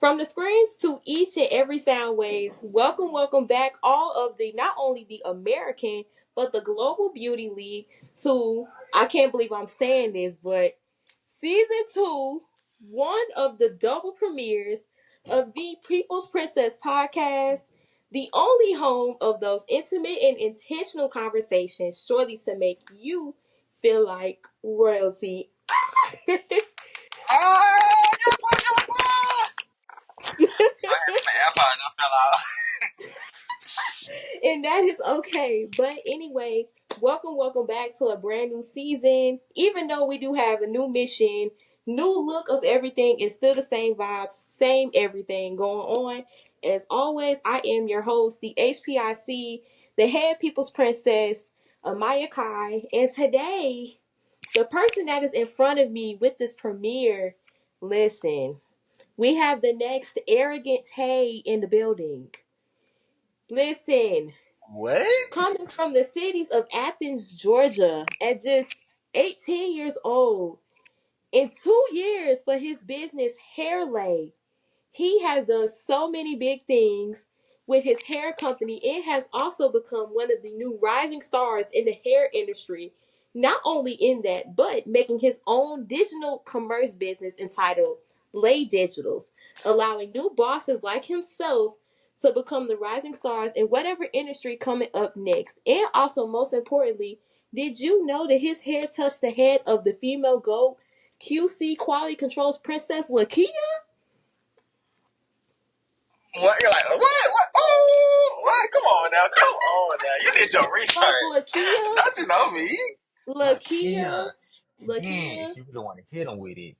From the screens to each and every sound waves, welcome back, all of the not only the American but the Global Beauty League to I can't believe I'm saying this, but season 2, one of the double premieres of the People's Princess podcast, the only home of those intimate and intentional conversations, surely to make you feel like royalty. Sorry, my AirPod done fell out. And that is okay. But anyway, welcome back to a brand new season. Even though we do have a new mission, new look of everything, it's still the same vibes, same everything going on. As always, I am your host, the HPIC, the head people's princess, Amaya Kai. And today, the person that is in front of me with this premiere, listen, we have the next arrogant Tay in the building. Listen, What? coming from the cities of Athens, Georgia, at just 18 years old, in 2 years for his business, HairLae, he has done so many big things with his hair company. It has also become one of the new rising stars in the hair industry. Not only in that, but making his own digital commerce business entitled LaeDigitals, allowing new bosses like himself to become the rising stars in whatever industry coming up next. And also, most importantly, did you know that his hair touched the head of the female GOAT QC Quality Controls Princess Lakia? What? You're like, what? Oh, what? Come on now. Come on now. You did your research. Lakia, Don't you know me? Lakia, Lakia. And then, Lakia. if you really want to hit them with it,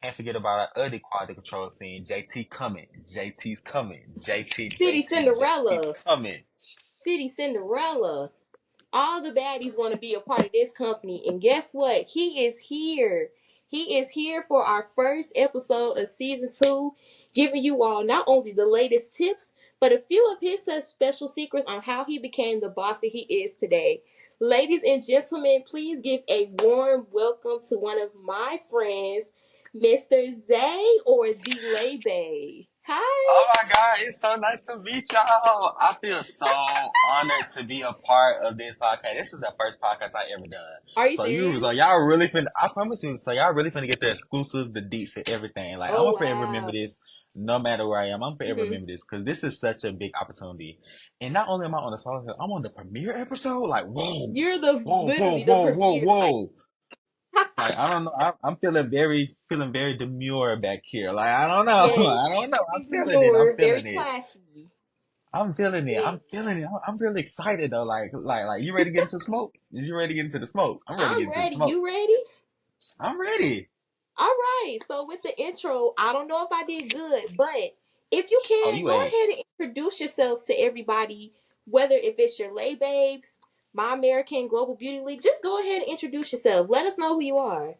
can't forget about our other quality control scene. JT coming. JT's coming. City JT's Cinderella. coming. City Cinderella. All the baddies want to be a part of this company. And guess what? He is here. He is here for our first episode of season 2, giving you all not only the latest tips, but a few of his special secrets on how he became the boss that he is today. Ladies and gentlemen, please give a warm welcome to one of my friends, Mr. Zay or the LaeBae. Oh Hi. my God, it's so nice to meet y'all. I feel so honored to be a part of this podcast. This is the first podcast I ever done. Are you serious? So y'all really finna, I promise you, so y'all really finna get the exclusives, the deets, and everything. Like, I'm Oh, gonna forever remember wow. this no matter where I am. I'm forever Hmm. remember this because this is such a big opportunity. And not only am I on the solo, I'm on the premiere episode. Like, whoa, You're the whoa, whoa, literally the whoa, whoa, premier. Like, whoa. Like, I don't know. I'm feeling very demure back here. Like, I don't know. yeah, I don't know. I'm feeling it. I'm you're very feeling it. classy. I'm feeling it. Yeah, I'm feeling it. I'm really excited though. Like, you ready to get into the smoke? Is you ready to get into the smoke? I'm ready to I'm get into the ready. smoke. You ready? I'm ready. All right. So with the intro, I don't know if I did good, but if you Oh, can, you go ate. ahead and introduce yourself to everybody, whether if it's your lay babes, my American Global Beauty League. Just go ahead and introduce yourself. Let us know who you are.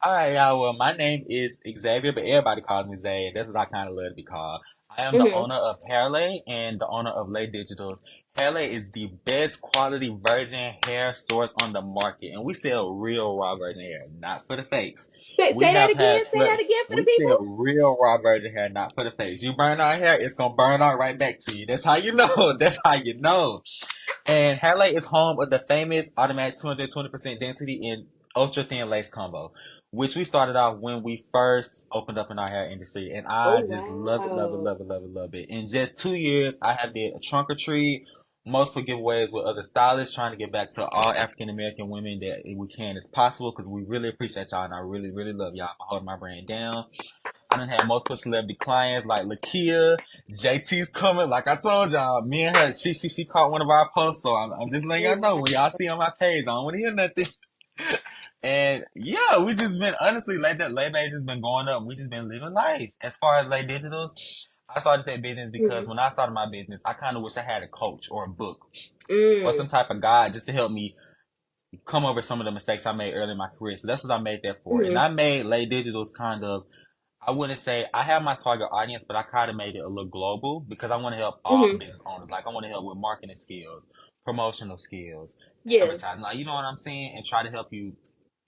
All right, y'all. Well, my name is Xavier, but everybody calls me Zay. That's what I kind of love to be called. I am the Mm-hmm. owner of HairLae and the owner of LaeDigitals. HairLae is the best quality virgin hair source on the market, and we sell real raw virgin hair, not for the fakes. We Say that have again. had Say that slut. again for the We people. sell real raw virgin hair, not for the fakes. You burn our hair, it's gonna burn out right back to you. That's how you know. That's how you know. And HairLae is home of the famous automatic 220% density in ultra thin lace combo, which we started off when we first opened up in our hair industry. And Oh I just love it, love it, wow. love it, love it, love it. In just 2 years, I have did a trunk or treat, multiple giveaways with other stylists, trying to get back to all African American women that we can as possible because we really appreciate y'all and I really, really love y'all for holding my brand down. I done had multiple celebrity clients like Lakia, JT's coming. Like I told y'all, me and her, she caught one of our posts, so I'm just letting Oh y'all know wow. when y'all see on my page, I don't want to hear nothing. And yeah, we just been honestly like that. LaeBae just been going up. We just been living life. As far as LaeDigitals, I started that business because Mm-hmm. when I started my business, I kind of wish I had a coach or a book or Mm. some type of guide just to help me come over some of the mistakes I made early in my career. So that's what I made that for. And Mm-hmm. I made LaeDigitals kind of, I wouldn't say I have my target audience, but I kind of made it a little global because I want to help all Mm-hmm. business owners. Like I want to help with marketing skills, promotional skills, Yeah. advertising. Like you know what I'm saying, and try to help you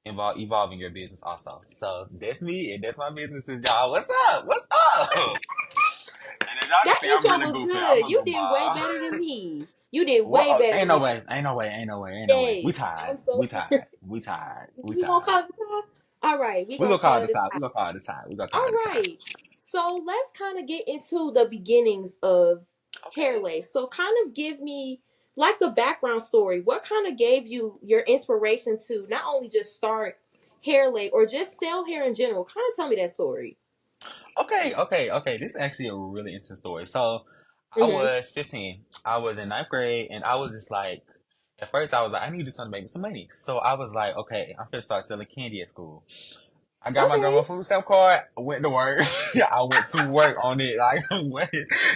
evolving your business also. So that's me and that's my business, y'all. What's up? What's up? And as y'all can That see, I'm intro really was goofy. I'm good. a You did way goofball. better than me. You did way Whoa, better ain't than no me. way, ain't no way, ain't no way, ain't no way. We Yes, tied. I'm so We sorry. tied. We tied. We We gonna tied. call it a tie. All right, we We gonna gonna call call it it a a tie. tie. We gonna call it a tie. We gonna call All it a tie. right. So let's kind of get into the beginnings of Okay. HairLae. So kind of give me like the background story. What kind of gave you your inspiration to not only just start HairLae or just sell hair in general? Kind of tell me that story. Okay. This is actually a really interesting story. So I Mhm. was 15. I was in ninth grade, and I was just like, at first I was like, I need to do something to make me some money. So I was like, okay, I'm gonna start selling candy at school. I got my Okay. grandma food stamp card. Went to work. I went to work on it. Like,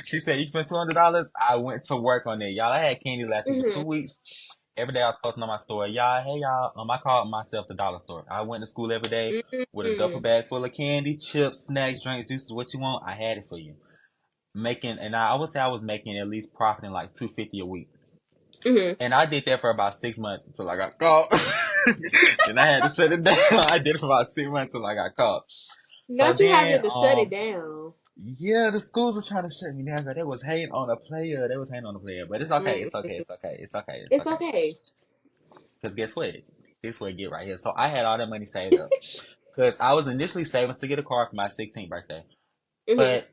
she said, you spent $200. I went to work on it. Y'all, I had candy last me for Mhm. 2 weeks. Every day I was posting on my story. Y'all, hey y'all. I called myself the dollar store. I went to school every day with a duffel Mhm. bag full of candy, chips, snacks, drinks, juices, what you want. I had it for you. And I would say I was making at least profiting like 250 a week. Mhm. And I did that for about 6 months until I got caught. Then I had to shut it down. I did it for about 6 months until I got caught. So Not you then, having to shut it down. yeah, the schools was trying to shut me down, but they was hating on a player. They was hating on a player, but it's okay. Mm. It's okay. It's okay. It's okay. It's It's okay. okay. Cause guess what? This is what I get right here. So I had all that money saved up. Cause I was initially saving to get a car for my 16th birthday. Mhm. But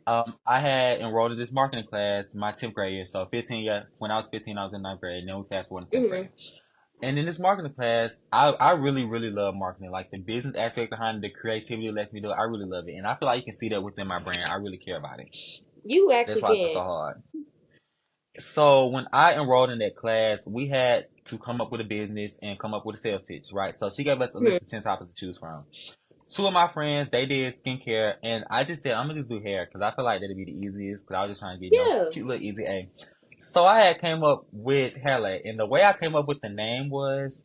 I had enrolled in this marketing class my 10th grade year. So 15 year when I was 15, I was in ninth grade, and then we fast forward to 10th grade. Mhm. And in this marketing class, I really love marketing. Like the business aspect behind it, the creativity it lets me do it. I really love it. And I feel like you can see that within my brand. I really care about it. You That's actually why I go so can. hard. So when I enrolled in that class, we had to come up with a business and come up with a sales pitch, right? So she gave us a Mhm. list of 10 topics to choose from. Two of my friends, they did skincare, and I just said, I'm gonna just do hair because I feel like that'd be the easiest because I was just trying to get, Yeah. cute little easy A. So I had came up with HairLae, and the way I came up with the name was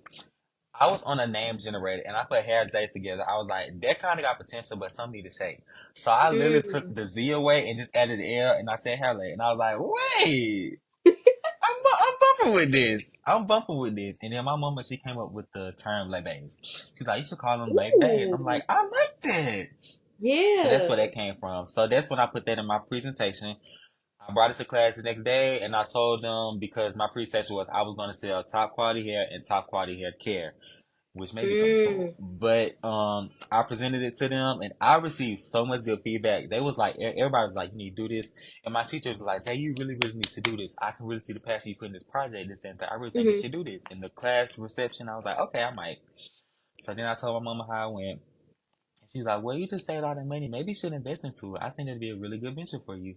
I was on a name generator and I put Hair J together. I was like, that kind of got potential, but some need to shake. So I literally took Mm. the Z away and just added the L and I said HairLae. And I was like, wait, I'm bumping with this. I'm bumping with this. And then my mama, she came up with the term LaeBaes. She's like, you should call them LaeBaes. I'm Ooh. like, I like that. So that's where Yeah. that came from. So that's when I put that in my presentation. I brought it to class the next day and I told them because my presentation was I was going to sell top quality hair and top quality hair care, which may be coming soon. Mm. But I presented it to them, and I received so much good feedback. They was like, everybody was like, "You need to do this," and my teachers was like, "Hey, you really need to do this. I can really see the passion you put in this project. This and that. I really think you Mhm. should do this." In the class reception, I was like, "Okay, I might." So then I told my mama how I went. She's like, "Well, you just saved all that money. Maybe you should invest into it. I think it'd be a really good venture for you."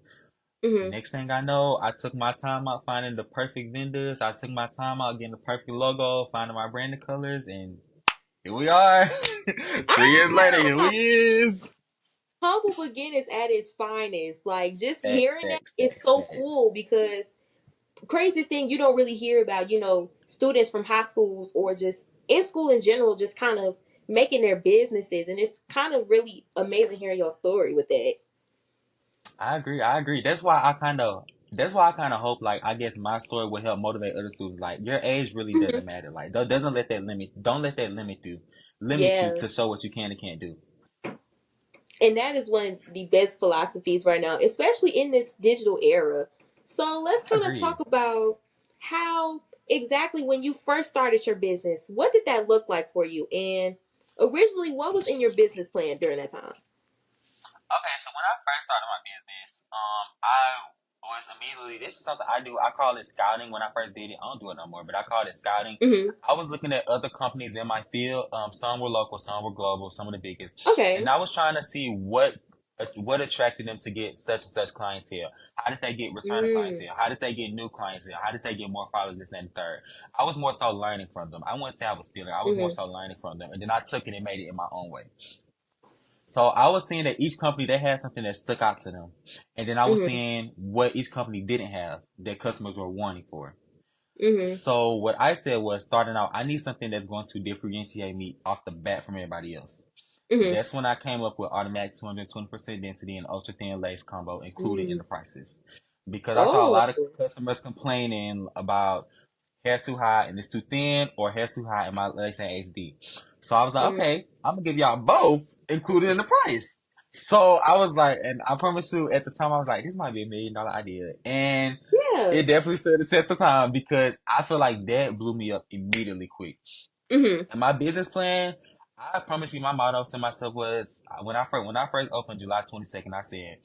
Mhm. Next thing I know, I took my time out finding the perfect vendors. I took my time out getting the perfect logo, finding my branding colors, and here we are. 3 years later, here we Ah, is. humble beginnings at its finest. Like just Facts, hearing that facts, is facts, so facts. cool because crazy thing you don't really hear about, students from high schools or just in school in general, just kind of making their businesses. And it's kind of really amazing hearing your story with that. I agree. I agree. That's why I kind of hope, like, I guess my story will help motivate other students. Like, your age really doesn't Mhm. matter. Like, doesn't let that don't let that limit you Yeah. to show what you can and can't do. And that is one of the best philosophies right now, especially in this digital era. So let's I kind of agree. talk about how exactly when you first started your business, what did that look like for you? And originally, what was in your business plan during that time? Okay, so when I first started my business, I was immediately, this is something I do. I call it scouting. When I first did it, I don't do it no more, but I call it scouting. Hmm. I was looking at other companies in my field. Some were local, some were global, some of the biggest, and Okay. I was trying to see what attracted them to get such and such clientele. How did they get returning Mm. clientele? How did they get new clientele? How did they get more followers? This and the third. I was more so learning from them. I wouldn't say I was stealing. I was more Hmm. so learning from them, and then I took it and made it in my own way. So I was seeing that each company they had something that stuck out to them, and then I was Hmm. seeing what each company didn't have that customers were wanting for. Hmm. So what I said was, starting out, I need something that's going to differentiate me off the bat from everybody else. Hmm. That's when I came up with automatic 220% density and ultra thin lace combo included in Mm. the prices, because I saw a Oh. lot of customers complaining about hair too high and it's too thin, or hair too high and my legs ain't HD. So I was like, Mm. okay, I'm gonna give y'all both included in the price. So I was like, and I promise you, at the time, I was like, this might be $1 million idea. And Yeah. it definitely stood the test of time because I feel like that blew me up immediately quick. Mm-hmm. And my business plan, I promise you, my motto to myself was when I first opened July 22nd, I said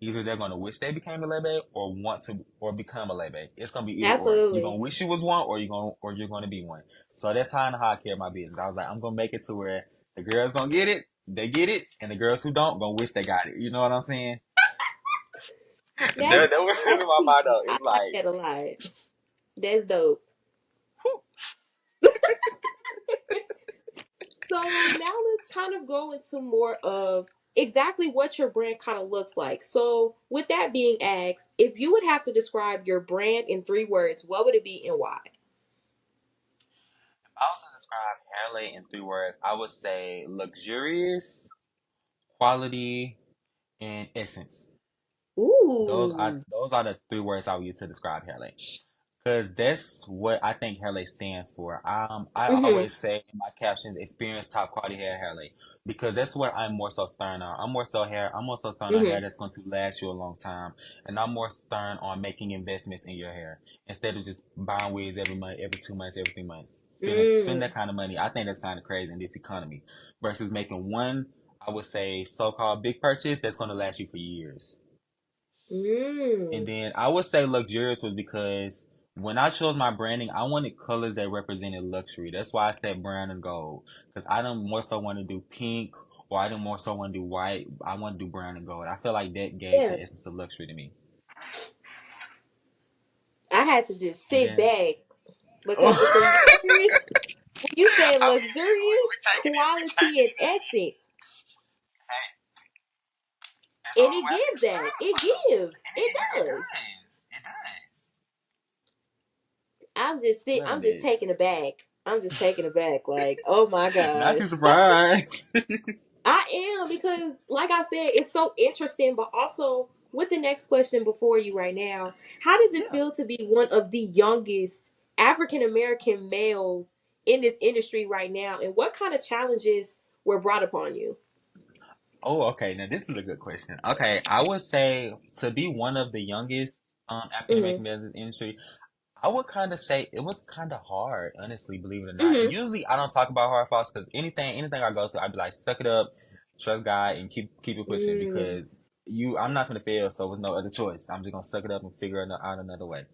either they're gonna wish they became a LaeBae or want to or become a LaeBae. It's gonna be either or. You're gonna Absolutely. wish you was one or you're gonna be one. So that's how I care my business. I was like, I'm gonna make it to where the girls gonna get it, they get it, and the girls who don't gonna wish they got it. You know what I'm saying? That's That was that's really my tea. motto. I It's like like, that a lot. That's dope. whew, So now let's kind of go into more of exactly what your brand kind of looks like. So with that being asked, if you would have to describe your brand in 3 words, what would it be and why? if I was to describe HairLae in 3 words, I would say luxurious, quality, and essence. Ooh. Those are the 3 words I would use to describe HairLae. Cause that's what I think HairLae stands for. I Mm-hmm. always say in my captions, experience top quality HairLae, because that's what I'm more so stern on. I'm more so stern on hair Mm-hmm. that's going to last you a long time, and I'm more stern on making investments in your hair instead of just buying wigs every month, every 2 months, every 3 months. Spend Mm. that kind of money. I think that's kind of crazy in this economy, versus making one, I would say, so-called big purchase that's going to last you for years. And Mm. then I would say luxurious was because when I chose my branding, I wanted colors that represented luxury. That's why I said brown and gold. Because I don't more so want to do pink or I don't more so want to do white. I want to do brown and gold. I feel like that gave Yeah. the essence of luxury to me. I had to just And sit then, back because with them I words, when you say mean, we luxurious, taking it, we quality, and taking it. essence, Hey, it's and all it what I gives can that. strive It for. gives. And It it does. does. It does. I'm Love just it. taken aback. I'm just taken aback. Like, oh my Not too gosh. surprised. I am because, like I said, it's so interesting. But also, with the next question before you right now, how does it Yeah. feel to be one of the youngest African American males in this industry right now? And what kind of challenges were brought upon you? Oh, okay. Now this is a good question. Okay, I would say to be one of the youngest African Mm-hmm. American males in the industry, I would kind of say it was kind of hard, honestly, believe it or not. Mm-hmm. Usually, I don't talk about hard thoughts because anything I go through, I'd be like, suck it up, trust God, and keep it pushing Mm. because I'm not gonna fail, so there's no other choice. I'm just gonna suck it up and figure it out another way.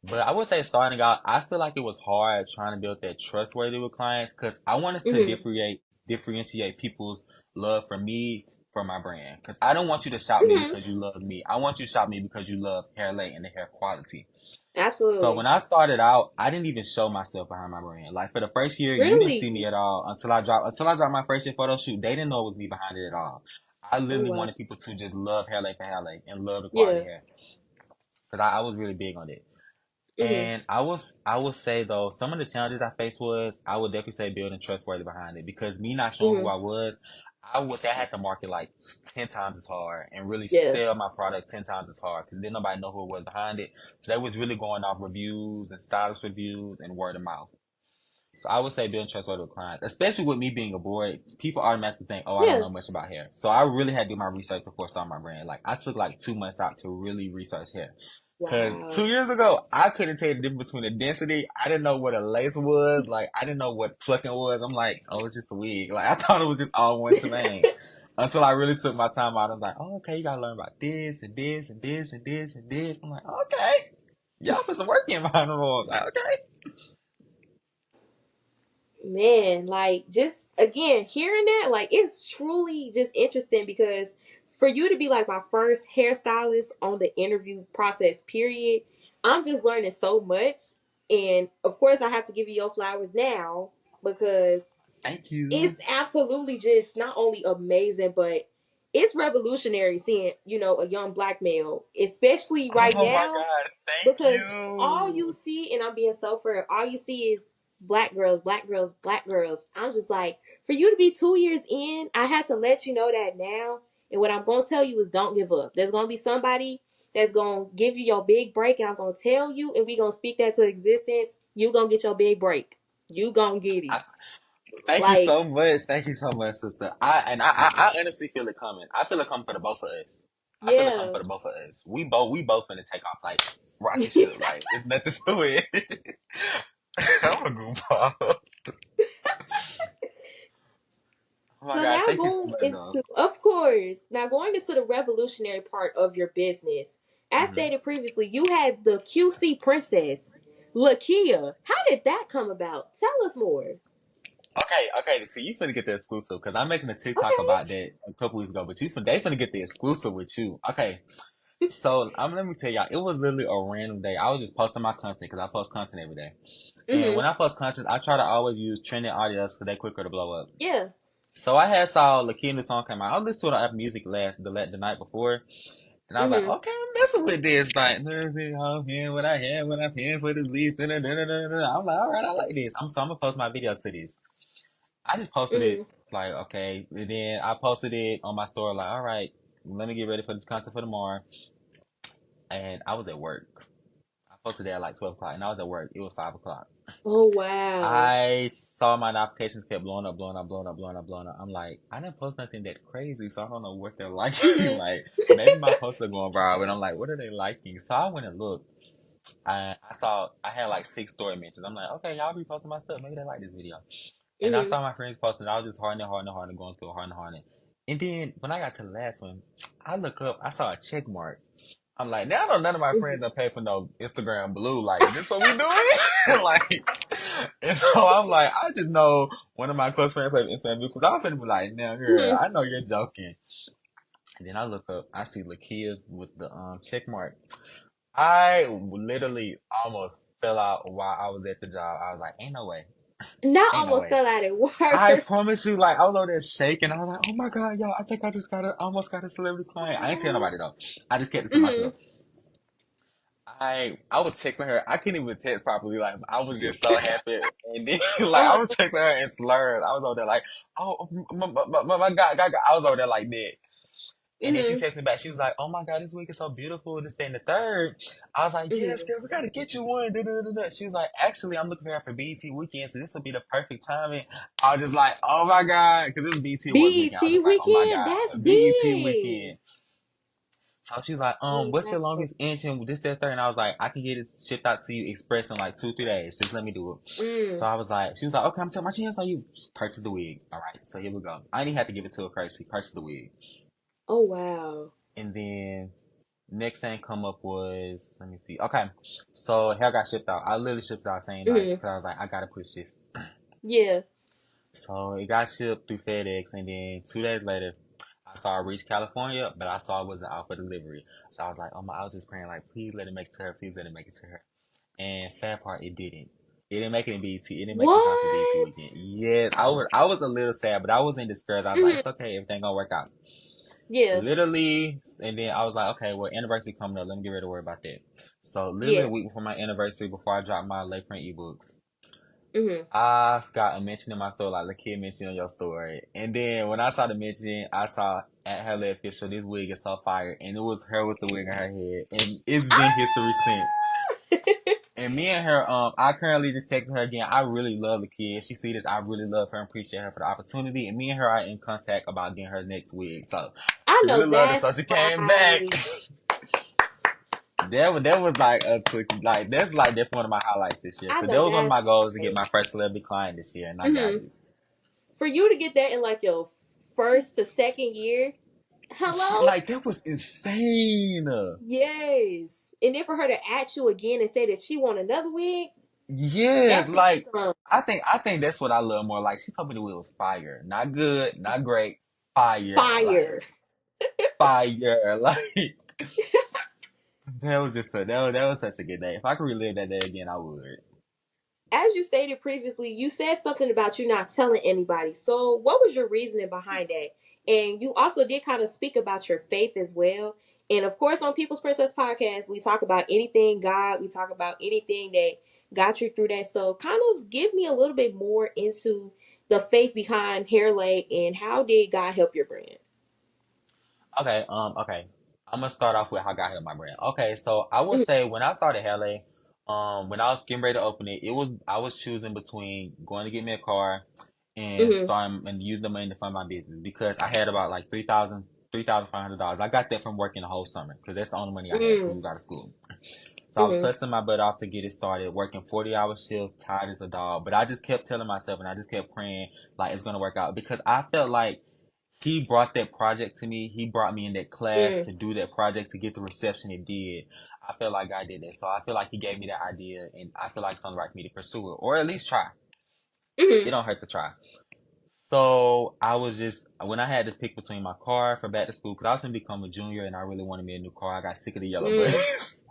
But I would say starting out, I feel like it was hard trying to build that trustworthy with clients because I wanted to Mm-hmm. differentiate people's love for me for my brand. Because I don't want you to shop me Mm-hmm. because you love me. I want you to shop me because you love HairLae and the hair quality. So when Absolutely. I started out, I didn't even show myself behind my brand. Like for the first year, you didn't see me Really? at all until I dropped my first year photo shoot. They didn't know it was me behind it at all. I Oh literally wow. wanted people to just love HairLae for HairLae and love the quality Yeah. hair because I was really big on it. Mm-hmm. And I would say though, some of the challenges I faced was I would definitely say building trustworthy behind it because me not showing who Mm-hmm. I was, I would say I had to market like 10 times as hard and really Yeah. sell my product 10 times as hard because then nobody know who it was behind it. So that was really going off reviews and stylist reviews and word of mouth. So I would say building trustworthy with clients, especially with me being a boy, people automatically think, oh, I don't Yeah. know much about hair. So I really had to do my research before starting my brand. Like I took like 2 months out to really research hair. Cause Wow. 2 years ago, I couldn't tell the difference between the density. I didn't know what a lace was. Like I didn't know what plucking was. I'm like, oh, it's just a wig. Like I thought it was just all one shebang. Until I really took my time out. I was like, oh, okay, you gotta learn about this and this and this and this and this. I'm like, okay, y'all put some work in behind the rolls. Like, okay. Man, like just again hearing that, like it's truly just interesting because for you to be like my first hairstylist on the interview process, period, I'm just learning so much. And of course, I have to give you your flowers now because Thank it's you. absolutely just not only amazing, but it's revolutionary seeing, a young black male, especially right Oh my now, God. Thank because all you you. see, and I'm being so fair, all you see is black girls, black girls, black girls. I'm just like, for you to be 2 years in, I had to let you know that now. And what I'm going to tell you is don't give up. There's going to be somebody that's going to give you your big break, and I'm going to tell you, and we're going to speak that to existence. You're going to get your big break. You going to get it. Thank you Like, so much. Thank you so much, sister. I honestly feel it coming. I feel it coming for the both of us. I feel it coming yeah. for the both of us. We both gonna take off like rocket ship. Like it's nothing to it. I'm a goofball. Oh my So god, now thank you so going much, though. into, of course, now going into the revolutionary part of your business. As Hmm. stated previously, you had the QC princess, Lakia. How did that come about? Tell us more. Okay. So you finna get the exclusive because I'm making a TikTok Okay. about that a couple weeks ago, but they finna get the exclusive with you. Okay. So let me tell y'all, it was literally a random day. I was just posting my content because I post content every day. And Mm-hmm. when I post content, I try to always use trending audios because they quicker to blow up. Yeah. So I had saw Lakeem song come out. I listened to it on Apple Music the night before, and I was like, Mm-hmm. okay, I'm messing with this. Like, I'm here what I have when I'm paying for this lease. Da, da, da, da, da, da. I'm like, all right, I like this. I'm gonna post my video to this. I just posted Mm-hmm. it like, okay, and then I posted it on my story like, all right, let me get ready for this content for tomorrow. And I was at work. I posted it at like 12 o'clock, and I was at work. It was 5 o'clock. Oh wow. I saw my notifications kept blowing up, blowing up, blowing up, blowing up, blowing up. I'm like, I didn't post nothing that crazy, so I don't know what they're liking. Mm-hmm. Like, maybe my posts are going viral, and I'm like, what are they liking? So I went and looked. I saw I had like 6 story mentions. I'm like, okay, y'all be posting my stuff. Maybe they like this video. And I Mm-hmm. saw my friends posting. I was just hardening, going through it, hardening. And then when I got to the last one, I look up. I saw a check mark. I'm like, now I know none of my friends don't pay for no Instagram Blue. Like, is this what we doing? Like, and so I'm like, I just know one of my close friends plays Instagram Blue because I'm finna be like, now, girl, Mm-hmm. I know you're joking. And then I look up, I see Lakia with the check mark. I literally almost fell out while I was at the job. I was like, ain't no way, Not ain't no almost way. fell out at I work. promise you, like I was over there shaking. I was like, "Oh my god, yo! I think I just almost got a celebrity client." I ain't tell nobody though. I just kept it to Mm-hmm. myself. I was texting her. I couldn't even text properly. Like I was just so happy, and then like I Uh, was texting her and slurred. I was over there like, "Oh my god!" I was over there like that. And then she mm-hmm. texted me back. She was like, "Oh my god, this week is so beautiful. This day and the third." I was like, "Yes, Mm-hmm. girl, we gotta get you one." Da, da, da, da. She was like, "Actually, I'm looking for her for BET weekend, so this will be the perfect timing." I was just like, "Oh my god," because it was BET Awards weekend. I was BET just like, "Oh my weekend. god, That's BET big. weekend." So she's like, Oh what's your wow. longest inch and this, that, third? And I was like, I can get it shipped out to you express in like 2, 3 days. Just let me do it. So Mm. I was like, she was like, okay, I'm taking my chance on you. Purchase the wig. All right. So here we go. I didn't have to give it to her first. She purchased the wig. Oh wow. And then next thing come up was, let me see. Okay. So hair got shipped out. I literally shipped out same night. Mm-hmm. So I was like, I gotta push this. Yeah. So it got shipped through FedEx. And then 2 days later, I saw it reach California, but I saw it wasn't out for delivery. So I was like, oh my, I was just praying like, please let it make it to her. Please let it make it to her. And sad part, it didn't. It didn't make it in BT. It didn't make it in time for BT What? weekend. Yes, I was a little sad, but I wasn't discouraged. I was like, Mm-hmm. it's okay. Everything gonna work out. Yeah. Literally, and then I was like, okay, well, anniversary coming up. Let me get ready to worry about that. So literally Yeah. a week before my anniversary, before I dropped my LaePrint ebooks, Mm-hmm. I got a mention in my story, like the kid mentioned in your story. And then when I saw the mention, I saw at HairLae Official, this wig is so fire. And it was her with the wig on her head. And it's been history since. Ah! And me and her, I currently just texted her again. I really love the kid. If she see this, I really love her and appreciate her for the opportunity. And me and her are in contact about getting her next wig. So I she know really loved it. So that's she came back. right. That was like like that's like definitely one of my highlights this year. I Cause that know was one of my that's goals to get right. my first celebrity client this year, and I got Mm-hmm. it. For you to get that in like your first to second year, hello? Like that was insane. Yes. And then for her to ask you again and say that she want another wig, Yes, that says like some I think that's what I love more. Like she told me the wig was fire, not good, not great, fire, like fire. fire. Like that was just that was such a good day. If I could relive that day again, I would. As you stated previously, you said something about you not telling anybody. So, what was your reasoning behind that? And you also did kind of speak about your faith as well. And of course, on People's Princess podcast, we talk about anything God, we talk about anything that got you through that. So, kind of give me a little bit more into the faith behind HairLae and how did God help your brand? Okay. I'm gonna start off with how God helped my brand. Okay, so I would Mm-hmm. say when I started Halle, when I was getting ready to open it, I was choosing between going to get me a car and Mhm. start and use the money to fund my business because I had about like $3,500. I got that from working the whole summer because that's the only money I had because we Mhm. was out of school. So I was Mhm. hustling my butt off to get it started, working 40-hour shifts, tired as a dog. But I just kept telling myself and I just kept praying like it's gonna work out because I felt like he brought that project to me. He brought me in that class Mhm. to do that project to get the reception it did. I feel like I did that. So I feel like he gave me that idea and I feel like it's only right for me to pursue it or at least try. It Mhm. don't hurt to try. So I was just when I had to pick between my car for back to school because I was gonna become a junior and I really wanted me a new car. I got sick of the yellow Mhm. bus,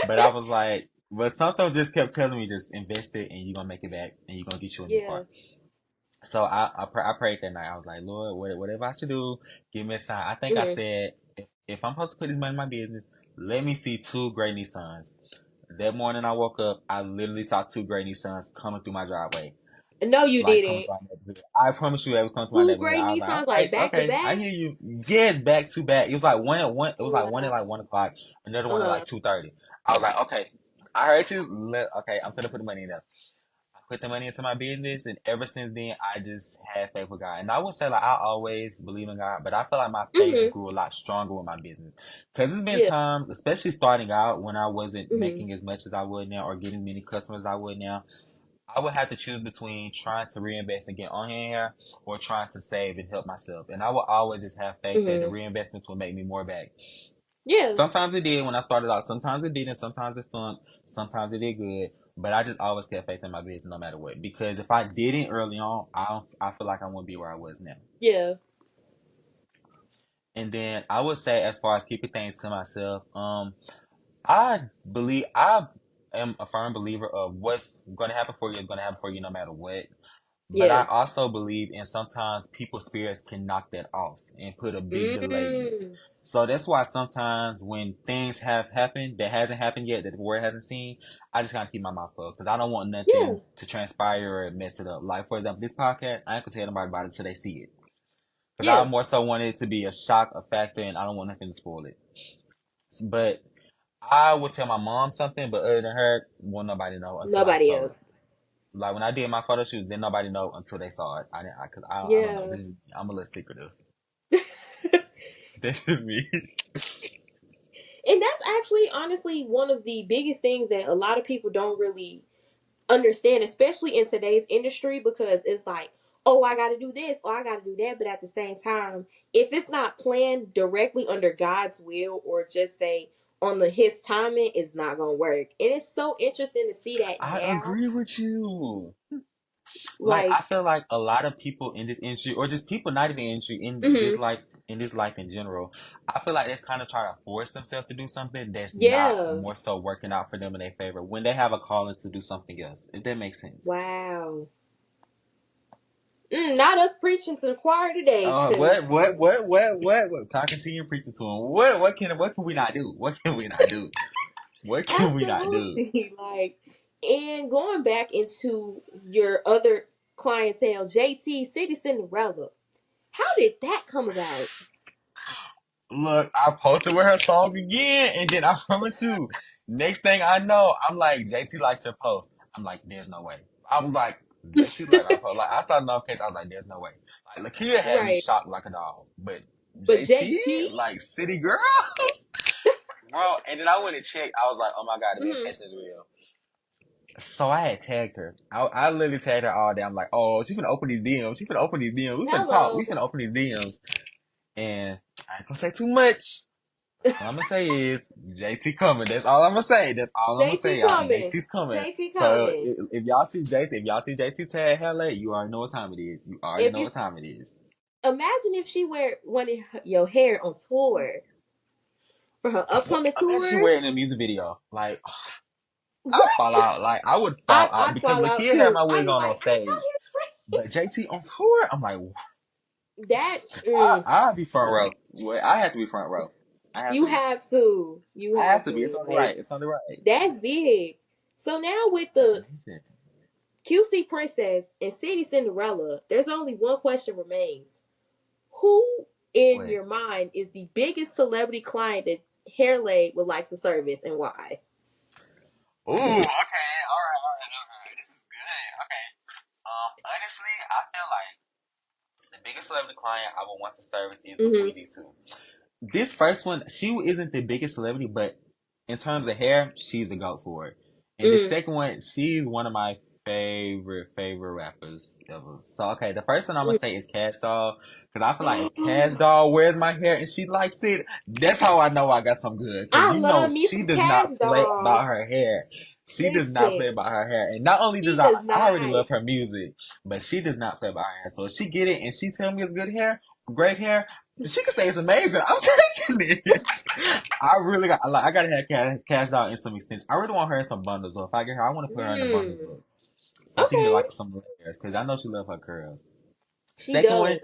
but I was like, but something just kept telling me just invest it and you're gonna make it back and you're gonna get you a new Yeah. car. So I prayed that night. I was like, Lord, whatever I should do, give me a sign. I think I Mhm. said if I'm supposed to put this money in my business, let me see two gray Nissans. That morning I woke up, I literally saw two gray Nissans coming through my driveway No, you like coming to didn't. my neighborhood. I promise you, it was coming to my Two neighborhood. great I was like, all Nissans like right, back to okay, I back. hear you. Yes, back to back. It was like one. It was Oh like one at wow. like 1 o'clock. Another one at like Uh. 2:30. I was like, okay, I heard you. Okay, I'm gonna put the money in there. I put the money into my business, and ever since then, I just had faith with God. And I would say like I always believe in God, but I feel like my faith Mhm. grew a lot stronger with my business because it's been Yeah. times, especially starting out when I wasn't Mhm. making as much as I would now or getting many customers as I would now. I would have to choose between trying to reinvest and get on here or trying to save and help myself. And I would always just have faith that the Mhm. reinvestments would make me more back. Yeah. Sometimes it did when I started out. Sometimes it didn't. Sometimes it flunked. Sometimes it did good. But I just always kept faith in my business no matter what. Because if I didn't early on, I feel like I wouldn't be where I was now. Yeah. And then I would say as far as keeping things to myself, I believe I am a firm believer of what's going to happen for you is going to happen for you no matter what. But I Yeah. also believe in sometimes people's spirits can knock that off and put a big delay in it. Mm. So that's why sometimes when things have happened that hasn't happened yet, that the world hasn't seen, I just gotta keep my mouth closed because I don't want Yeah. nothing to transpire or mess it up. Like for example, this podcast, I ain't gonna tell nobody about it until they see it because I Yeah. more so want it to be a shock, a factor, and I don't want nothing to spoil it. But I would tell my mom something, but other than her, won't nobody know until I Nobody saw it. else. Like when I did my photo shoot, then nobody know until they saw it. Cause I don't know. Yeah. I'm a little secretive. That's just me. And that's actually honestly one of the biggest things that a lot of people don't really understand, especially in today's industry, because it's like, oh, I got to do this or I got to do that. But at the same time, if it's not planned directly under God's will or just say on the his timing, it's not going to work. And it's so interesting to see that I now. agree with you. Like I Like, feel like a lot of people in this industry, or just people not even in industry, mm-hmm, in this life in general, I feel like they kind of try to force themselves to do something that's not yeah, more so working out for them in their favor when they have a calling to do something else. If that makes sense. wow. Not us preaching to the choir today, because What? Can I continue preaching to him? What can we not do? What can we not do? What can we not do? absolutely. Like, and going back into your other clientele, JT City Cinderella. How did that come about? Look, I posted with her song again, and then I promise you, next thing I know, I'm like, JT liked your post. I'm like, there's no way. I'm like, JT liked my post. Like, I saw the notification, I was like, there's no way. Like, Lakia had me Right. shocked like a dog, but But JT, JT? like, City Girl, bro. And then I went and checked. I was like, oh my god, the Hmm. intention is real. So I had tagged her. I literally tagged her all day. I'm like, oh, she's gonna open these DMs. She's gonna open these DMs. We finna talk. Hello. We finna open these DMs. And I ain't gonna say too much. All I'm gonna say is JT coming. That's all I'm gonna say. That's all I'm gonna say, JT y'all. coming. JT's coming. JT So coming. if y'all see JT, if y'all see JT tag LA, you already know what time it is. You already If know you what time it is. imagine if she wanted your hair on tour for her upcoming Imagine she tour, wearing a music video. Like I what? fall out. Like I would fall out I'd because fall out Lakia had too. my I'd wig be on like, I stage, but JT on tour, I'm like, know that. I'll be front row. Well, I have to be front row. I have You to be. have to. You I have have to be. It's to. on the Like, right. It's on the right. that's big. So now with the QC Princess and City Cinderella, there's only one question remains. Who in Wait. your mind is the biggest celebrity client that HairLae would like to service and why? Ooh, okay, all right. This is good. Okay. Honestly, I feel like the biggest celebrity client I would want for service is Mhm. between these two. This first one, she isn't the biggest celebrity, but in terms of hair, she's the goat for it. And the Mm. second one, she's one of my favorite rappers ever. So okay, the first one I'm gonna Mm. say is Cash Doll, because I feel like if Cash Doll wears my hair and she likes it, that's how I know I got some good. Because I you know love me she some does Cash not play Doll. about her hair. She does not play Listen, about her hair, and not only does she does I already not. love her music, but she does not play about her hair. So if she get it and she tell me it's good hair, great hair, she can say it's amazing. I'm taking it. I really got like I gotta have Cash Doll in some extensions. I really want her in some bundles though. If I get her, I want to put her in the bundles Mm. though, so she can get Okay, like some layers because I know she love her curls. she Second one, does.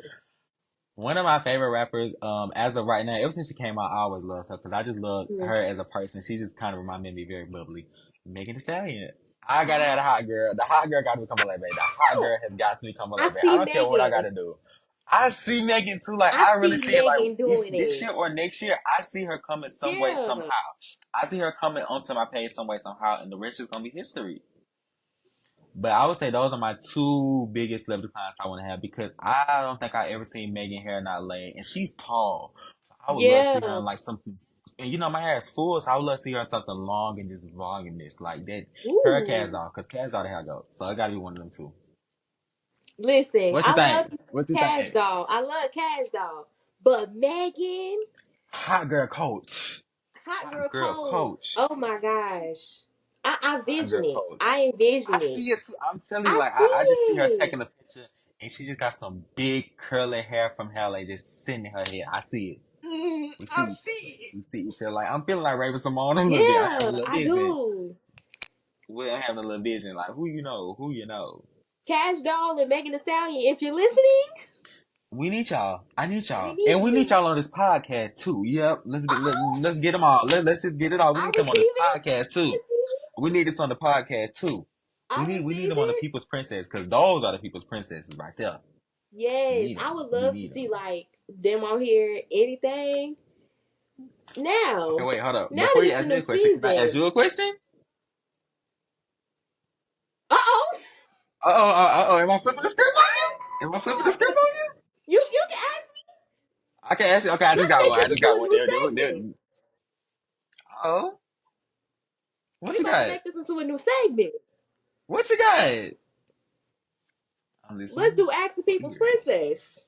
one of my favorite rappers, as of right now, ever since she came out, I always loved her because I just love Mm. her as a person. She just kind of reminded me very bubbly. Megan Thee Stallion. I gotta have a hot girl. The hot girl got to become a LaeBae. The hot girl has got to become a I LaeBae. I see don't care what I Megan. gotta do. I see Megan too. Like I I really see see it. Like Megan if doing this it. year or next year, I see her coming some way somehow. Yeah. I see her coming onto my page some way somehow, and the rest is gonna be history. But I would say those are my two biggest celebrity clients I want to have because I don't think I ever seen Megan hair not laid, and she's tall. So I would love to see her Yeah. in like something. And you know my hair is full, so I would love to see her in something long and just voluminous like that. Her or Cash Ooh. Doll, because Cash Doll the hair goes, so it got to be one of them two. Listen, What you I love think? me What you Cash think? Doll. I love Cash Doll. But Megan, Hot girl coach, Hot hot Girl girl Coach. coach, Oh my gosh. I hot vision girl it. coach. I envision I it. see it. I'm telling you, I like see I just see her it. taking a picture, and she just got some big curly hair from HairLae just sitting in her head. I see it. We see I each other. see it. We see each other. Like I'm feeling like Raven Simone a little bit. I have a Yeah, little I vision. do. We're having a little vision. Like who you know, who you know. Cash Doll and Megan Thee Stallion. If you're listening, We need y'all. I need we y'all, need and we need you. y'all on this podcast too. Yep. Uh-oh. Let's get them all. Let's just get it all. We I need them on receive this it. podcast I too. receive it. We need this on the podcast too. I We need receive them on the it. People's Princess because those are the People's Princesses right there. We Yes, need I them. would We love to need see them. like them out here anything. Okay, Now, wait, hold up. now Before that you it's the ask me new a question, can I ask season. you a question? Uh oh. Am I flipping the script on you? Am I flipping the script on you? You can ask me. I can ask you. Okay, I just Let's got make one. I this just into got a one. new segment. Oh, what We you about to got? make this into a new segment. What you got? I'm Let's listening. do Ask the I'm People's ears. Princess.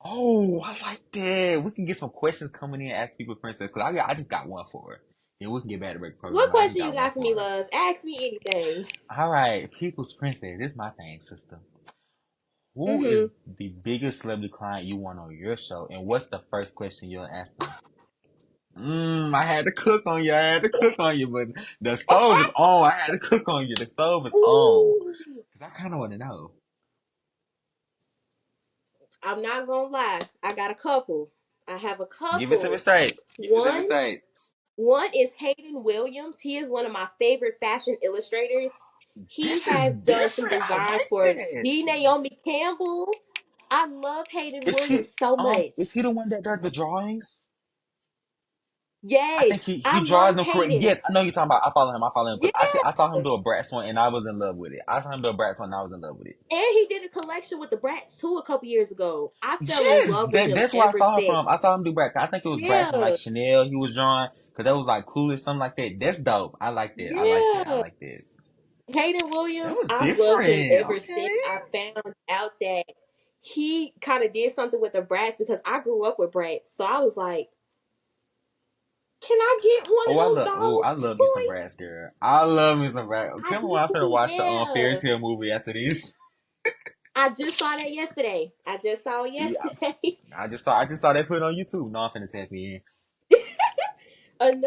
Oh, I like that. We can get some questions coming in. Ask people, princess, because I just got one for her. And we can get back to break program. What I just question you got one got for me, for her. love? Ask me anything. All right, people's princess. This is my thing, sister. Who is Mm-hmm. the biggest celebrity client you want on your show, and what's the first question you'll ask them? I had to cook on you. I had to cook on you, but the stove is on. I had to cook on you. The stove is on. Ooh. Cause I kind of want to know. I'm not gonna lie. I got a couple. I have a Give it to me couple. straight. Give it to me One, straight. one is Hayden Williams. He is one of my favorite fashion illustrators. He This is has done some different. I designs like for that. the Naomi Campbell. I love Hayden Williams so Is much. he the one that does the drawings? I think Yes, he I draws love them correct. Hayden. Yes, I know you're talking about. I follow him. I follow him because Yeah. I saw him do a Bratz one and I was in love with it. I saw him do a Bratz one and I was in love with it. And he did a collection with the Brats too a couple years ago. I fell in Yes, love with him that's where I ever saw him since. from. I saw him do Bratz. I think it was Bratz and like Yeah, Chanel he was drawing because that was like Clueless, something like that. That's dope. I like that. I like that. I yeah. like that. Hayden That Williams, was I've loved him different. ever Okay. since I found out that he kind of did something with the Brats because I grew up with Brats. So I was like, can I get one of those I dolls, love me some please? Bratz, girl. I love me some Bratz. I Tell me when I'm finna do, watch the Fairy yeah. Tale movie after this. I just saw that yesterday. I just saw it Yeah, yesterday. I just saw they put it on YouTube. No, I'm finna tap in.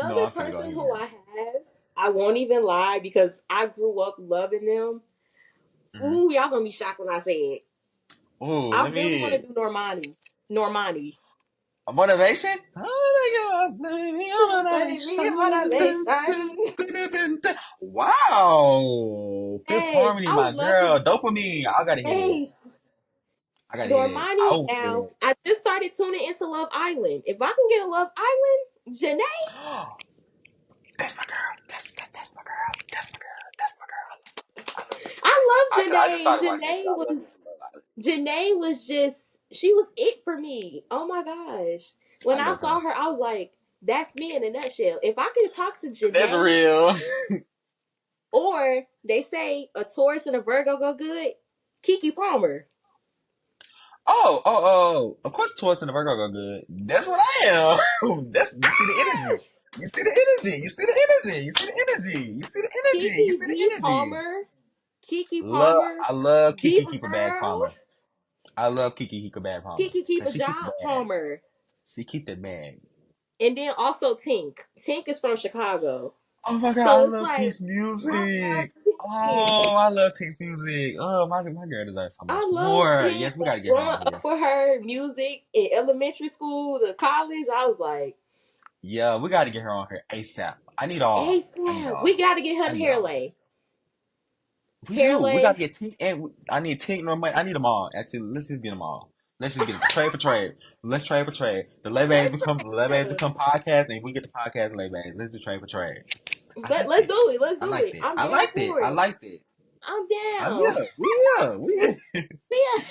No, Another I'm finna go person who in. I have, I won't even lie because I grew up loving them. Mm-hmm. Ooh, y'all gonna be shocked when I say it. Oh, I let me really hear want to it. do Normani. Normani. A motivation? Oh my God, baby, a What is me motivation. Dun, dun, motivation? dun, dun, dun, dun. Wow. Fifth Yes, Harmony, I my would love to. girl. Dopamine. I gotta hear this. Yes, I gotta hear this. I Normani. Now, would. I just started tuning into Love Island. If I can get a Love Island, Janae, That's my girl. That's my girl. That's my girl. That's my girl. I love me some. I I love just Janae. started watching it too. Janae I love me was some Love Janae was just, she was it for me. Oh my gosh. When I I love her. saw her, I was like, that's me in a nutshell. If I could talk to That's Janae, real. or they say a Taurus and a Virgo go good, Kiki Palmer. Oh. Of course, Taurus and the Virgo go good. That's what I am. You see the energy. You see the energy. You see the energy. You see the energy. You see the energy. You Kiki see V the energy. Palmer. Kiki Palmer. I love Kiki Diva Keep a Bag Girl. Palmer. I love Kiki Keep a Bag Palmer Kiki Keep because a she keep the Job bag. Palmer. She keep that bag. And then also Tink. Tink is from Chicago. Oh my god, I So it's love like, Tink's I love music. Tink. Oh, I love Tink's music. Oh, my girl deserves so much I love more. Tink. Yes, we gotta get her Growing on up here. with her music in elementary school to college, I was like, Yeah, we gotta get her on here ASAP. I need all. I need ASAP. We all. got to get her I in need all. HairLae. We do. We HairLae. gotta get Tink and I need Tink no money. I need them all. Actually, let's just get them all. Let's just get them trade for trade. Let's trade for trade. Let's The LaeBae try. become podcast, and we get the podcast LaeBae. Let's do trade for trade. I liked Let's it. do it. Let's I do liked it. it. I'm I down liked it. for I it. liked it. I'm I'm down. here. We here. We here. Yeah.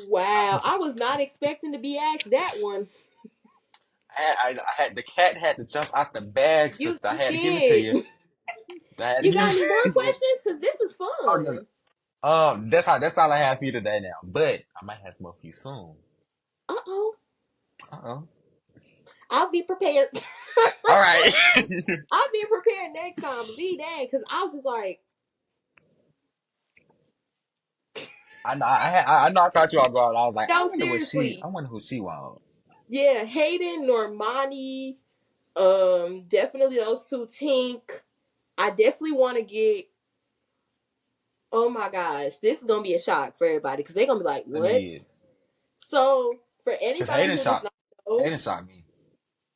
Wow. I was not expecting to be asked that one. I had the cat had to jump out the bag, sister. I You had to give it to did. you. I had to You give got any more it to you. questions? Because this is Oh no, no. fun. That's all I have for you today now. But I might have some more for you soon. Uh oh. Uh-oh. I'll be prepared. All right. I'll be prepared next time. Believe that. Because I was just like, I know I caught you off guard. I was like, no, seriously. I wonder who she was. Yeah, Hayden, Normani, definitely those two. Tink. I definitely want to get. Oh my gosh, this is gonna be a shock for everybody because they're gonna be like, Let me "What?" hear it. So, for Cause anybody who does not know, Hayden shot me.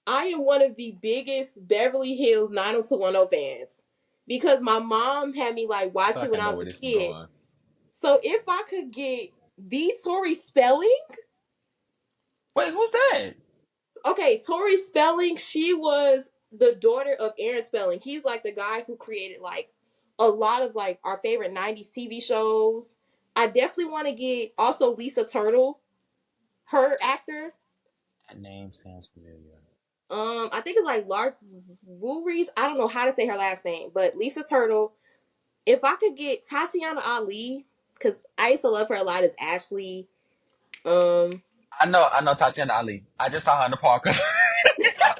I am one of the biggest Beverly Hills 90210 fans because my mom had me like I feel watching like I when I know was where a this is kid. going. So, if I could get the Tori Spelling. Wait, who's that? Okay, Tori Spelling, she was the daughter of Aaron Spelling. He's like the guy who created like a lot of like our favorite 90s TV shows. I definitely want to get also Lisa Turtle, her actor. That name sounds familiar. I think it's like Lark Woories. I don't know how to say her last name, but Lisa Turtle. If I could get Tatiana Ali, because I used to love her a lot as Ashley. Um, I know Tatiana Ali. I just saw her in the Parkers.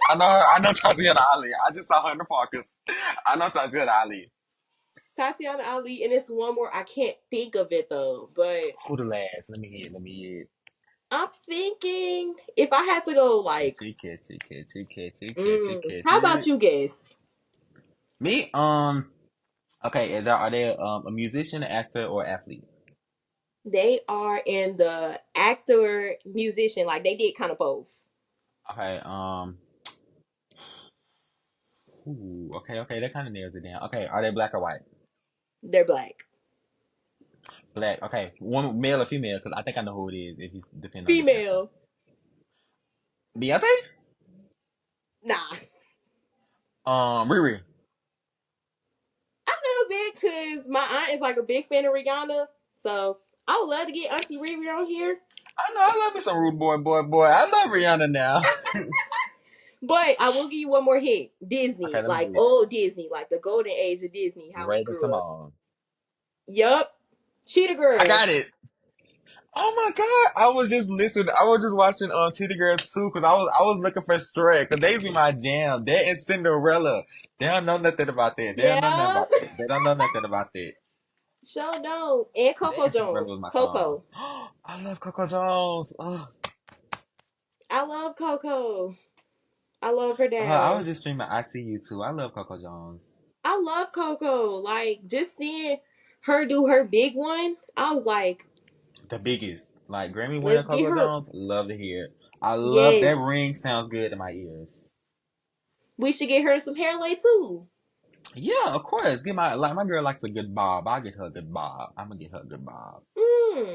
I know Tatiana Ali. I just saw her in the Parkers. I know Tatiana Ali. Tatiana Ali, and it's one more. I can't think of it though, but Who the last? Let me hear it. I'm thinking if I had to go like, how about Catchy. you guess? Me? Okay, are they a musician, actor, or athlete? They are in the actor musician, like they did kind of both. Okay, ooh, okay, that kind of narrows it down. Okay, are they black or white? They're black. Black. Okay, one male or female? Because I think I know who it is. If he's depending on your answer. Female. Beyonce? Nah. Riri. A little bit because my aunt is like a big fan of Rihanna. So I would love to get Auntie Riri on here. I know. I love me some rude boy. I love Rihanna now. But I will give you one more hit. Okay, Disney. let me Like hear it. old Disney. Like the golden age of Disney. How we Raven grew up. Simone. Yup. Cheetah I Girls. got it. Oh my god! I was just listening. I was just watching Cheetah Girls too because I was looking for Shrek because they be my jam. That and Cinderella. They don't know nothing about that. They don't know nothing Yeah. about that. They don't know nothing about that. Show no. And That Coco and Cinderella Jones. was my song. Coco. I love Coco Jones. Oh, I love Coco. I love her I down. was just streaming I See You too. I love Coco Jones. I love Coco. Like just seeing her do her big one, I was like, The biggest, like Grammy winner let's get Coco her. Jones. Love to hear it. I love Yes, that ring. Sounds good in my ears. we should get her some HairLae too. Yeah, of course. Get my girl likes a good bob. I'll get her a good bob. I'm gonna get her a good bob. Hmm.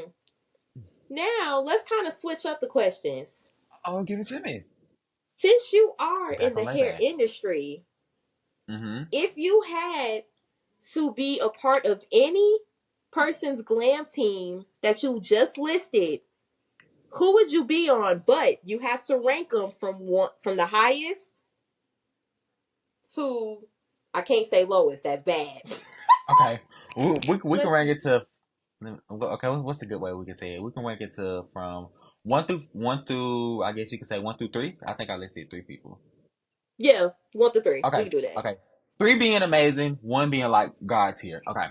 Now let's kind of switch up the questions. Oh, give it to me. Since you are in Back on the my hair bag. industry, Mm-hmm. if you had to be a part of any, person's glam team that you just listed, who would you be on? But you have to rank them from the highest to, I can't say lowest. That's bad. Okay, we can Let's rank see. it to. Okay, what's the good way we can say it? We can rank it to from one through. I guess you could say 1 through 3. I think I listed 3 people. Yeah, 1 to 3. We Okay, can do that. okay. 3 being amazing, 1 being like God tier. Okay,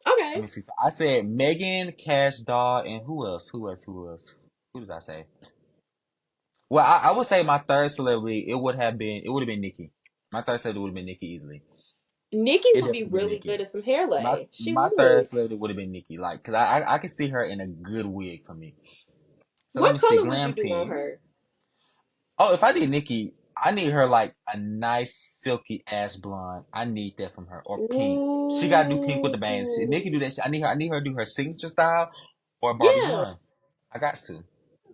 let Okay. me see. So I said Megan, Cash Doll, and who else? Who else? Who else? Who did I say? Well, I would say my third celebrity. It would have been Nikki. My third celebrity would have been Nikki easily. Nikki It would be definitely would have been really Nikki. good at some hair My lay. She my third would. celebrity would have been Nikki. Like, cause I could see her in a good wig for me. So let What me see. color would you Glam do on team. her? Oh, if I did Nikki, I need her like a nice silky ash blonde. I need that from her, or pink. She gotta do pink with the bangs. Nikki do Ooh. that. I need her. I need her to do her signature style or Barbie Yeah, blonde. I got to.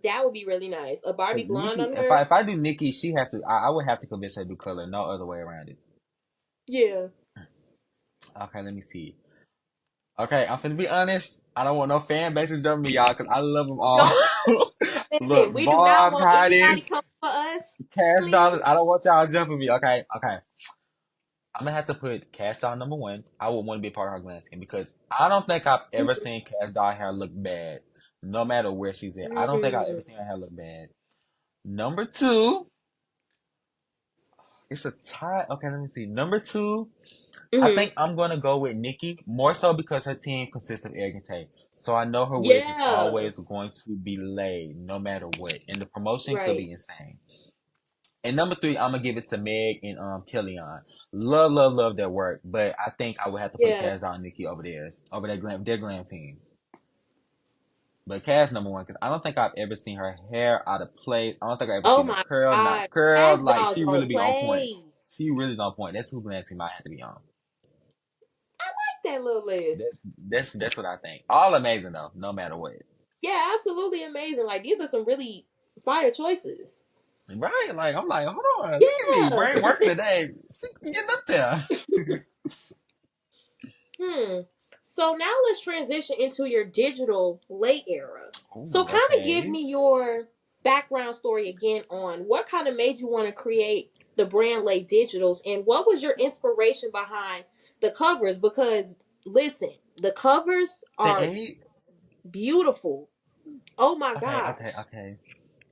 that would be really nice. A Barbie Cause blonde Nikki, on if I her. if I do Nikki, she has to. I would have to convince her to do color. No other way around it. Yeah. Okay, let me see. Okay, I'm finna be honest. I don't want no fan base to jump me, y'all, cause I love them all. Don't Look, listen. We do not Bob's, want anybody Hotties, coming for us. Cash Please. Dollars. I don't want y'all jumping me. Okay, okay. I'm gonna have to put Cash Doll #1. I would want to be a part of her glam team because I don't think I've ever Mhm. seen Cash Doll hair look bad, no matter where she's at. I don't think I've ever Mm. seen her hair look bad. #2, it's a tie. Okay, let me see. #2, I Mhm. think I'm gonna go with Nikki more so because her team consists of Eric and Tay. So I know her wigs is Yeah. always going to be laid no matter what, and the promotion could Right. be insane. And #3, I'm gonna give it to Meg and Kellyanne. Love, love, love their work, but I think I would have to put Yeah. Cash Doll and Nikki over their glam team. But Cash #1 because I don't think I've ever seen her hair out of place. I don't think I've ever Oh seen her my curl, not God. curled. Cash Like Doll she don't really be on point. play. She really is on point. That's who glam team I have to be on. I like that little That's list. that's what I think. All amazing though, no matter what. Yeah, absolutely amazing. Like these are some really fire choices. Right? Like I'm like, hold on, look at me, Yeah. brain working today. She getting up there. Hmm. So now let's transition into your digital late era. So Ooh, kind of give okay. me your background story again on what kind of made you want to create the brand LaeDigitals and what was your inspiration behind the covers? Because listen, the covers The are eight. beautiful. Oh my Okay, okay, gosh. okay.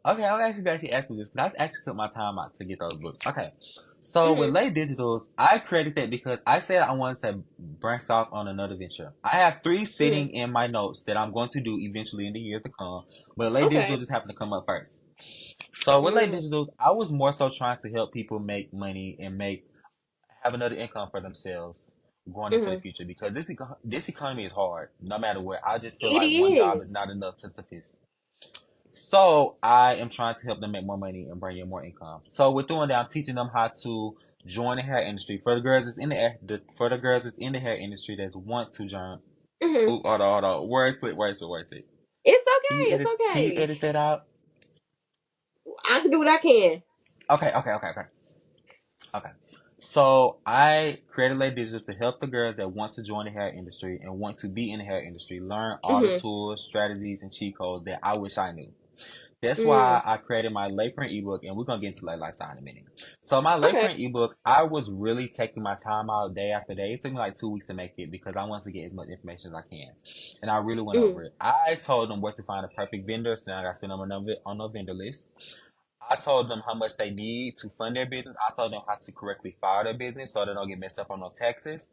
Okay, I'm actually glad you asked me this. I actually took my time out to get those books. Okay, so with Mhm. Late Digitals, I created that because I said I wanted to branch off on another venture. I have 3 Mhm. sitting in my notes that I'm going to do eventually in the years to come, but Late Digital Okay. just happened to come up first. So with Late Mhm. Digitals, I was more so trying to help people make money and have another income for themselves going into the Mhm. future because this economy is hard no matter what. I just feel It like one job is is. not enough to suffice. So I am trying to help them make more money and bring in more income. So with doing that, I'm teaching them how to join the hair industry. For the girls that's in for the girls that's in the hair industry that want to join. Mhm. Ooh, hold on. Where is it? Where is it? Where is it? It's okay. It's Can you okay. edit that out? I can do what I can. Okay. Okay. So I created Lay Digital to help the girls that want to join the hair industry and want to be in the hair industry learn all the Mhm. tools, strategies, and cheat codes that I wish I knew. That's Mm. why I created my LaePrint ebook, and we're gonna get into Lay Lifestyle in a minute. So my Okay. LaePrint ebook, I was really taking my time out day after day. It took me like 2 weeks to make it because I wanted to get as much information as I can, and I really went Mhm. over it. I told them where to find a perfect vendor, so now I got to spend on no vendor list. I told them how much they need to fund their business. I told them how to correctly file their business so they don't get messed up on no taxes.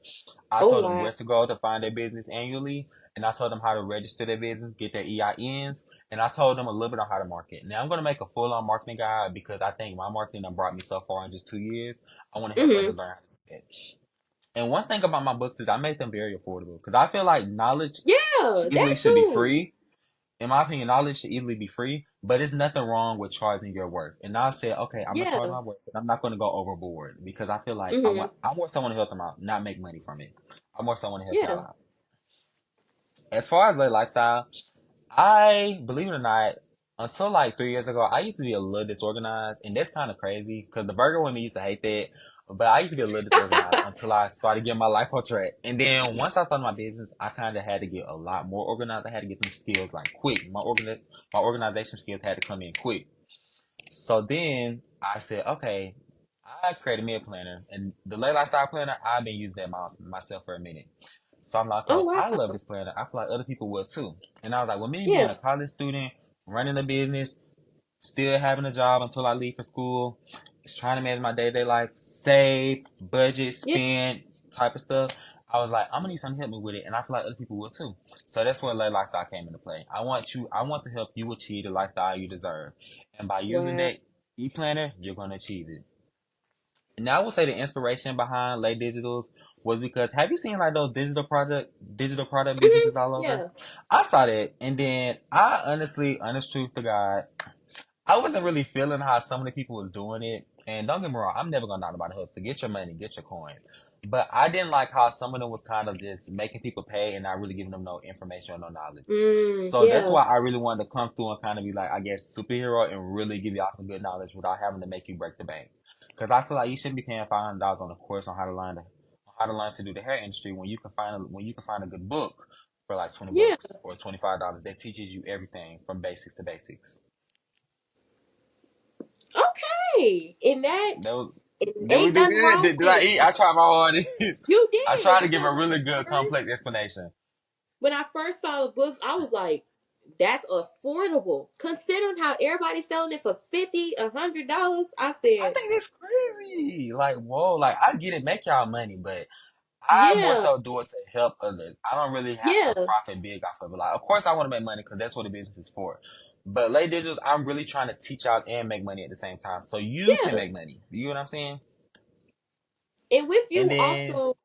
I Oh told them wow. where to go to find their business annually, and I told them how to register their business, get their EINs, and I told them a little bit on how to market. Now I'm going to make a full-on marketing guide because I think my marketing done brought me so far in just 2 years. I want to help others Mhm. learn how to do that. And one thing about my books is I made them very affordable because I feel like knowledge Yeah, easily that should be too. free. In my opinion, knowledge should easily be free, but it's nothing wrong with charging your worth. And I said, okay, I'm gonna charge Yeah. my worth, but I'm not gonna go overboard because I feel like Mhm. I want someone to help them out, not make money from it. I want someone to help y'all Yeah. out. As far as like lifestyle, I believe it or not, until like 3 years ago, I used to be a little disorganized, and that's kind of crazy because the burger women used to hate that. But I used to be a little disorganized until I started getting my life on track. And then once I started my business, I kind of had to get a lot more organized. I had to get some skills like quick. My organization skills had to come in quick. So then I said, okay, I created me a planner, and the Lay Lifestyle Planner, I've been using that myself for a minute. So I'm like, Oh okay, I wow. love this planner. I feel like other people will too. And I was like, well, me being Yeah. a college student, running a business, still having a job until I leave for school, just trying to manage my day to day life, save, budget, Yeah. spend, type of stuff. I was like, I'm gonna need something to help me with it, and I feel like other people will too. So that's where Lay Lifestyle came into play. I want to help you achieve the lifestyle you deserve, and by using Wow. that e-planner, you're gonna achieve it. Now I would say the inspiration behind LaeDigitals was because have you seen like those digital product Hmm. businesses all over? Yeah. I saw that, and then I honestly, honest truth to God, I wasn't really feeling how some of the people was doing it. And don't get me wrong, I'm never gonna knock about the hustle. Get your money, get your coin. But I didn't like how some of them was kind of just making people pay and not really giving them no information or no knowledge. So that's Yeah. why I really wanted to come through and kind of be like, I guess, superhero and really give y'all some good knowledge without having to make you break the bank. Because I feel like you shouldn't be paying $500 on a course on how to learn to do the hair industry when you can find a good book for like 20 Yeah. bucks or $25 that teaches you everything from basics to basics. Okay. And that That was Did we ain't do nothing good? wrong Did with I it. eat? I tried my hardest. You I did tried to give a because really good first complex explanation. when I first saw the books, I was like, that's affordable. Considering how everybody's selling it for 50, $100, I I said, think it's crazy. Like, whoa, like I get it, make y'all money, but I more yeah, so do it to help others. I don't really have to yeah, profit big off of it. Like, of course, I want to make money because that's what the business is for. But Lay Digitals, I'm really trying to teach out and make money at the same time, so you can yeah. make money. You know what I'm saying? And with And you then, also,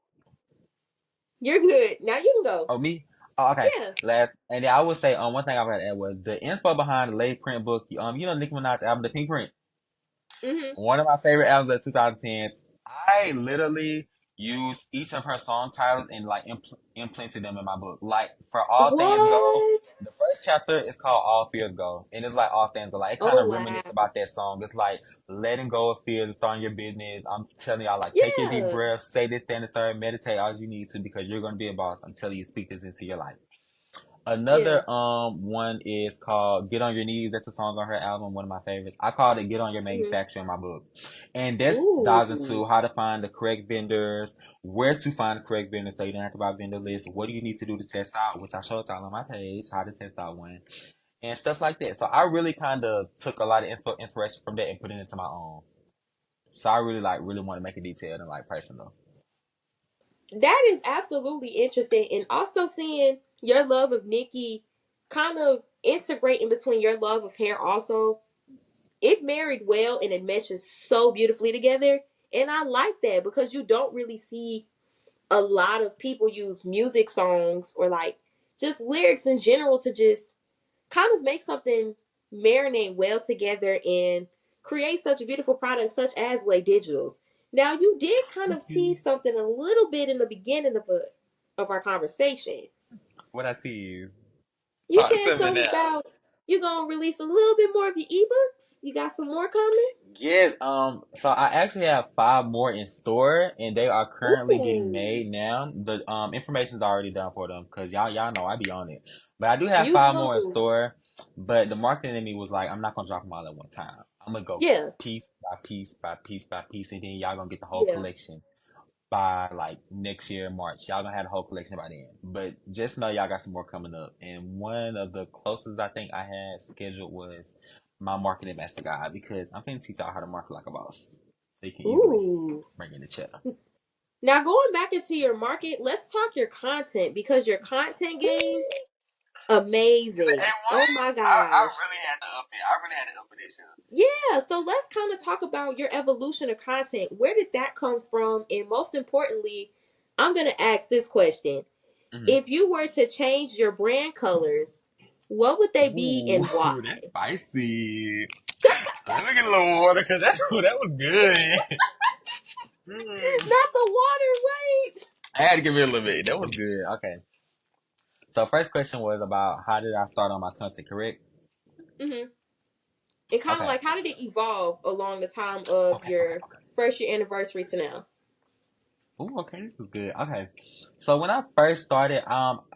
you're good. Now you can go. oh me, oh okay. Yeah. Last, and then I would say, one thing I would add was the inspo behind the Lay print book. You know Nicki Minaj album, The Pink Print. Hmm. One of my favorite albums of 2010s. I literally used each of her song titles and like implanted them in my book. Like for All Things Go, What? the first chapter is called All Fears Go, and it's like All Things Go. Like it kind Oh, of wow. reminisce about that song. It's like letting go of fears and starting your business. I'm telling y'all, like take your deep Yeah. breath, say this, stand the third, meditate all you need to because you're gonna be a boss. I'm telling you, speak this into your life. Yeah. Another one is called Get on Your Knees. That's a song on her album, one of my favorites. I called it Get on Your Hmm. Manufacturer in my book. And this dives Ooh. into how to find the correct vendors, where to find the correct vendors so you don't have to buy vendor lists, what do you need to do to test out, which I showed y'all on my page, how to test out one, and stuff like that. So I really kind of took a lot of inspiration from that and put it into my own. So I really want to make it detailed and like personal. That is absolutely interesting. And also seeing your love of Nikki kind of integrate in between your love of hair also. It married well and it meshes so beautifully together. And I like that because you don't really see a lot of people use music songs or like just lyrics in general to just kind of make something marinate well together and create such a beautiful product such as Lay Digitals. Now you did kind Thank of you. tease something a little bit in the beginning of our conversation. What I tease. You Talk said to me something now. about you gonna release a little bit more of your ebooks. You got some more coming? Yes, so I actually have five more in store and they are currently getting Ooh, made now. The information's already done for them because y'all know I be on it. But I do have you five more in do. store. But the marketing in me was like, I'm not gonna drop them all at one time. I'm gonna go Yeah, piece by piece by piece by piece, and then y'all gonna get the whole yeah. collection by like next year March. Y'all gonna have the whole collection by then. But just know y'all got some more coming up. And one of the closest I think I had scheduled was my marketing master guide because I'm gonna teach y'all how to market like a boss. So you can easily Ooh. bring in the check. Now going back into your market, let's talk your content because your content game amazing. It Oh was. my I gosh. really had to up it. I really had to up it this year. Yeah, so let's kind of talk about your evolution of content. Where did that come from? And most importantly, I'm going to ask this question. If you were to change your brand colors, what would they be Ooh, and why? that's spicy. Let me get a little water because that was good. Mm. Not the water, wait. I had to give it a little bit. That was good. Okay. So first question was about how did I start on my content, correct? Hmm. And kind of Okay. like how did it evolve along the time of Okay. your Okay. first year anniversary to now? Ooh, okay, this is good. Okay, so when I first started,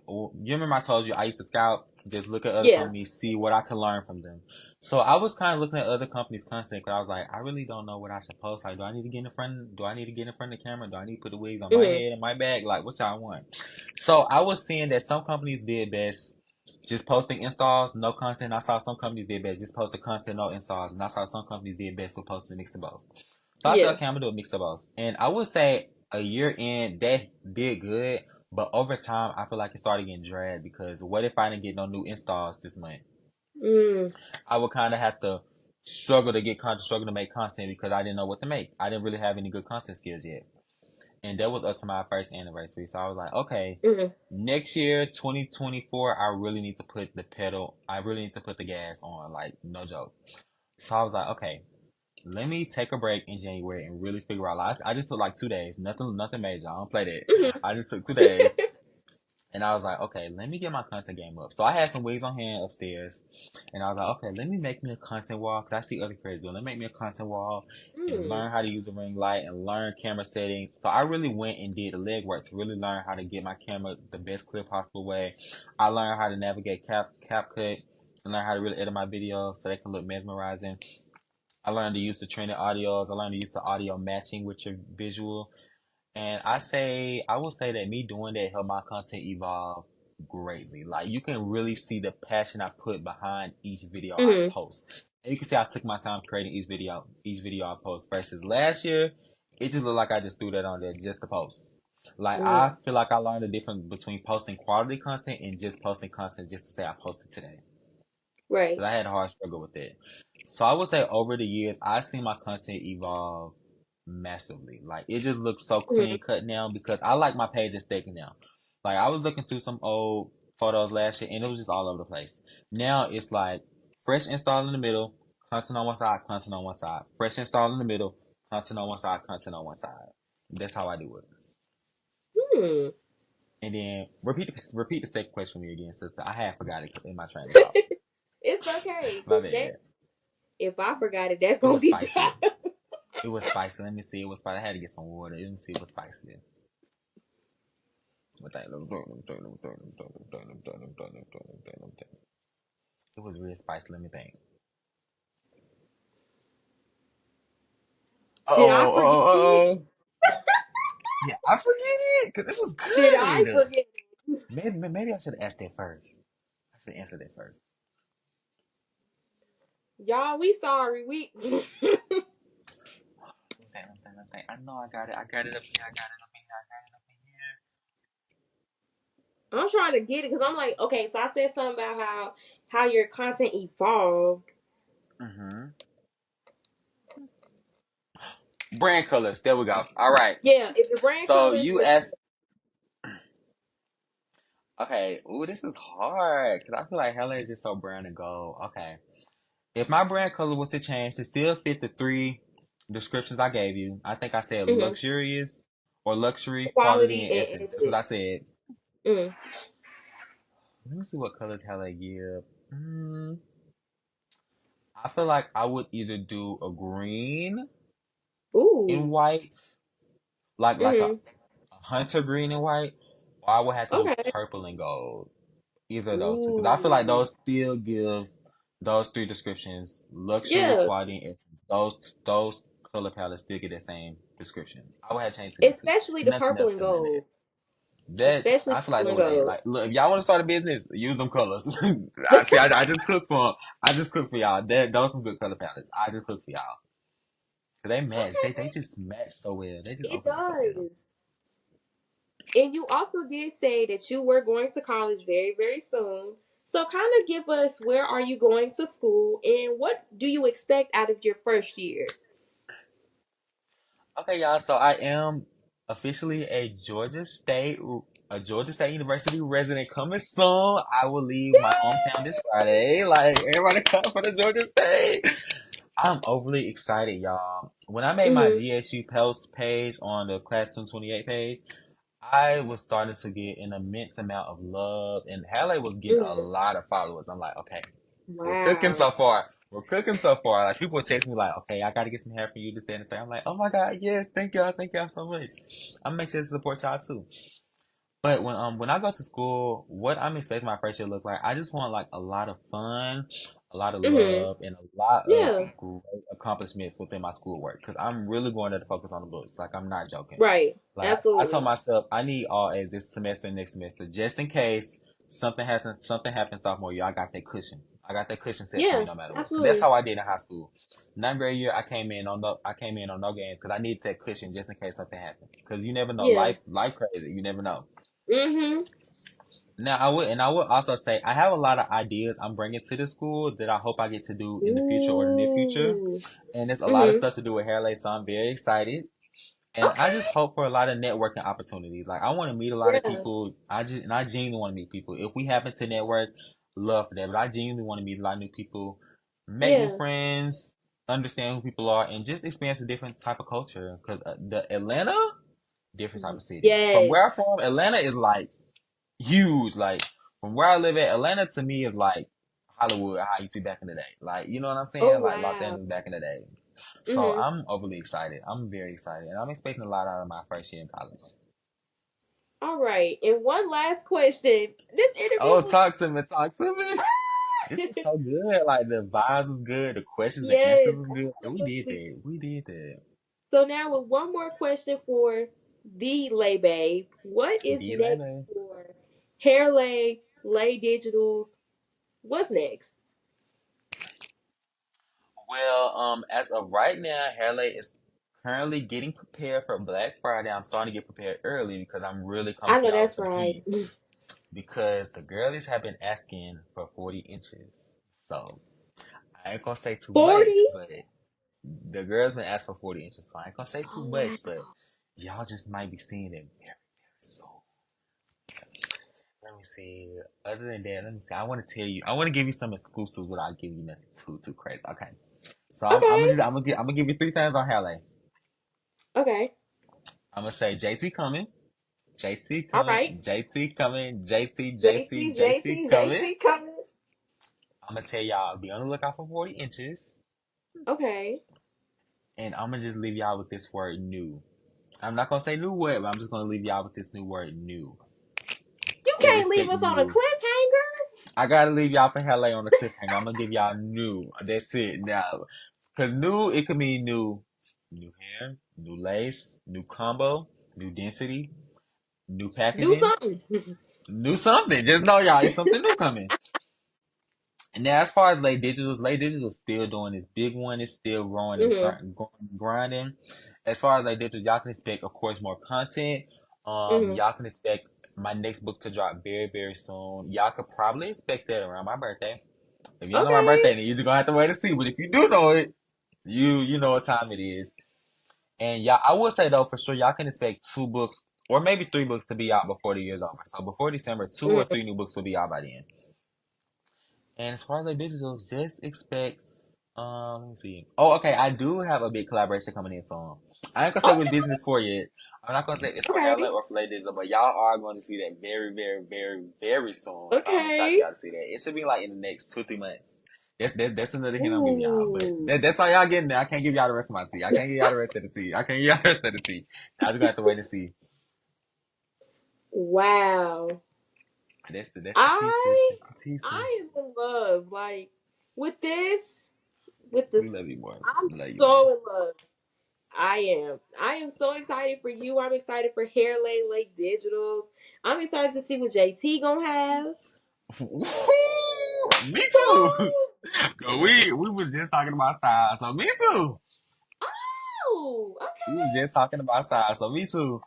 you remember I told you I used to scout, just look at other Yeah. companies, see what I could learn from them. So I was kind of looking at other companies' content because I was like, I really don't know what I should post. Like, do I need to get in front? Do I need to get in front of the camera? Do I need to put the wigs on my Mhm. head and my back? Like, what y'all want? So I was seeing that some companies did best just posting installs, no content. I saw some companies did best just posting content, no installs, and I saw some companies did best with posting mix of both. So I said, Yeah. okay, I'm gonna do a mix of both. And I would say a year in, that did good, but over time, I feel like it started getting dragged because what if I didn't get no new installs this month? Mm. I would kind of have to struggle to get content, struggle to make content because I didn't know what to make. I didn't really have any good content skills yet. And that was up to my first anniversary. So I was like, okay, Mhm. next year, 2024, I really need to put the pedal, I really need to put the gas on, like, no joke. So I was like, okay, let me take a break in January and really figure out. Like, I just took like 2 days, nothing major. I don't play that. Mhm. I just took 2 days, and I was like, okay, let me get my content game up. So I had some wigs on hand upstairs, and I was like, okay, let me make me a content wall because I see other creators doing. Let me make me a content wall and Mm. learn how to use a ring light and learn camera settings. So I really went and did the legwork to really learn how to get my camera the best clear possible way. I learned how to navigate CapCut and learn how to really edit my videos so they can look mesmerizing. I learned to use the trending audios. I learned to use the audio matching with your visual. And I will say that me doing that helped my content evolve greatly. Like you can really see the passion I put behind each video I Mhm. post. And you can see I took my time creating each video I post versus last year, it just looked like I just threw that on there just to post. Like I Mm. feel like I learned the difference between posting quality content and just posting content just to say I posted today. Right. Because I had a hard struggle with it. So I would say over the years, I've seen my content evolve massively. Like it just looks so Mhm. clean cut now because I like my page aesthetic now. Like I was looking through some old photos last year and it was just all over the place. Now it's like fresh install in the middle, content on one side, content on one side. Fresh install in the middle, content on one side, content on one side. That's how I do it. Hmm. And then repeat the second question for me again, sister. I had forgot it in my train of thought. It's okay. My 'Cause bad. that's if I forgot it, that's It gonna was be spicy. bad. It was spicy. Let me see. It was spicy. I had to get some water. Let me see. It was spicy. It was real spicy. Let me think. Did I Oh, forget it? oh. Yeah, I forget it because it was Did I good. forget? Maybe I should have asked that first. I should have answered that first. Y'all, we sorry. We Let me think. I know I got it. I got it up here. I got it up here. I got it up I'm trying to get it because I'm like, okay, so I said something about how your content evolved. in here. Brand colors. There we go. All right. Yeah, if your brand So colors, you which asked. Okay. Ooh, this is hard because I feel like Helen is just so brown and gold. Okay. If my brand color was to change to still fit the three descriptions I gave you, I think I said mm-hmm, luxurious or luxury, quality, quality and and essence. That's what I essence. said. Mm. Let me see what colors how they give. I feel like I would either do a green and Ooh. white, like Mm-hmm. a hunter green and white, or I would have to do Okay. purple and gold. Either of those two, because I feel like Ooh. those still gives those three descriptions: luxury, Yeah, quality, and essence. Those color palettes still get that same description. I would have changed to them two. especially the Nothing purple else and could have been gold. it. That Especially I feel like purple that and would add. gold. Like, look, if y'all want to start a business, use them colors. I see. I just cooked for 'em. I just cooked for y'all. Those some good color palettes. I just cooked for y'all. Cause they match. They Okay, just match so well. They just it open up so well. does. And you also did say that you were going to college very, very soon. So kind of give us where are you going to school and what do you expect out of your first year? Okay, y'all. So I am officially a Georgia State University resident coming soon. I will leave my hometown this Friday. Like everybody come for the Georgia State. I'm overly excited, y'all. When I made my Mm-hmm. GSU post page on the Class 228 page, I was starting to get an immense amount of love, and HairLae was getting a Mm-hmm. lot of followers. I'm like, okay, we're cooking Wow. so far. We're cooking so far. Like people would text me like, okay, I gotta get some hair for you to stand and thing. I'm like, oh my god, yes, thank y'all so much. I'm make sure to support y'all too. But when I go to school, what I'm expecting my first year to look like, I just want like a lot of fun, a lot of Mhm. love, and a lot of Yeah. great accomplishments within my schoolwork. Because I'm really going there to focus on the books. Like I'm not joking. Right. Like I told Absolutely. myself, I need all A's this semester and next semester, just in case something happens sophomore year. I got that cushion. I got that cushion set for me Yeah. no matter what. Cause that's Absolutely. how I did in high school. Ninth grade year, I came in on no games because I needed that cushion just in case something happened. Because you never know, Yeah. life crazy. You never know. Mhm. Now I would also say I have a lot of ideas I'm bringing to the school that I hope I get to do in the future or the near future, Ooh. and it's a lot of Mhm. stuff to do with HairLae, so I'm very excited. And I just Okay. hope for a lot of networking opportunities. Like I want to meet a lot of Yeah. people. I genuinely want to meet people. If we happen to network, love for that. But I genuinely want to meet a lot of new people, make new Yeah. friends, understand who people are, and just experience a different type of culture. Because the Atlanta, different type of city. From where I'm Yes. from, Atlanta is like huge. Like from where I live at, Atlanta to me is like Hollywood, how I used to be back in the day. Like you know what I'm Oh saying? Like Los wow. Angeles back in the day. So Mhm. I'm overly excited. I'm very excited, and I'm expecting a lot out of my first year in college. All right. And one last question. This interview Oh, was talk to me. This was so good. Like the vibes was good, the questions, the answers yes, was good. And we did absolutely. that. We did that. So now with one more question for the LaeBae. What is next D-Lane. for HairLae LaeDigitals? What's next? Well, as of right now, HairLae is currently getting prepared for Black Friday. I'm starting to get prepared early because I'm really coming I to know y'all with that's some right. heat. Because the girlies have been asking for 40 inches. So I ain't gonna say too much, 40? but the girls been asking for 40 inches. So I ain't gonna say too Oh wow. much, but y'all just might be seeing it very, very soon. Let me see. Other than that, let me see. I want to give you some exclusives without giving you nothing too crazy. Okay. So Okay. I'm gonna give you three things on HairLae. Okay. I'm gonna say JT coming, JT All coming, right. JT coming, JT, JT JT, coming. JT coming. I'm gonna tell y'all be on the lookout for 40 inches, Okay. and I'm gonna just leave y'all with this word new. I'm not gonna say new word, but I'm just gonna leave y'all with this new word new. You Just can't leave expect us on a new. cliffhanger. I gotta leave y'all for HairLae on the cliffhanger. I'm gonna give y'all new. That's it now. Cause new, it could mean new hair, new lace, new combo, new density, new Do packaging, something. new something. Just know y'all, it's something new coming. And now, as far as Lay Digitals still doing this big one. It's still growing and Mhm. grinding. As far as Lay Digitals, y'all can expect, of course, more content. Mhm. Y'all can expect my next book to drop very, very soon. Y'all could probably expect that around my birthday. If you don't know my Okay. birthday, then you're just gonna have to wait to see. But if you do know it, you know what time it is. And y'all, I will say though, for sure, y'all can expect two books or maybe three books to be out before the year's over. So before December, two or Mhm. three new books will be out by then. And as far as like digital, just expect. Let me see. Oh, okay. I do have a big collaboration coming in soon. I ain't gonna say which Okay. business for yet. I'm not gonna say it's for Okay. HairLae or for Lay Digital, but y'all are going to see that very, very, very, very soon. So I'm excited for Okay. y'all to see that. It should be like in the next 2 3 months. That's another hint I'm giving y'all. But Ooh. that's all y'all getting there. I can't give y'all the rest of my tea. I can't give y'all the rest of the tea. I can't give y'all the rest of the tea. Y'all just gonna have to wait and see. Wow. That's the tea, sis. I That's the tea, I sis. am in love. Like with this, with We this, love you more. I'm We love you more. so in love. I am. I am so excited for you. I'm excited for HairLae Lake Digitals. I'm excited to see what JT gonna have. Me too. So, 'Cause we was just talking about style, so me too. oh, We was okay. just talking about style, so me too.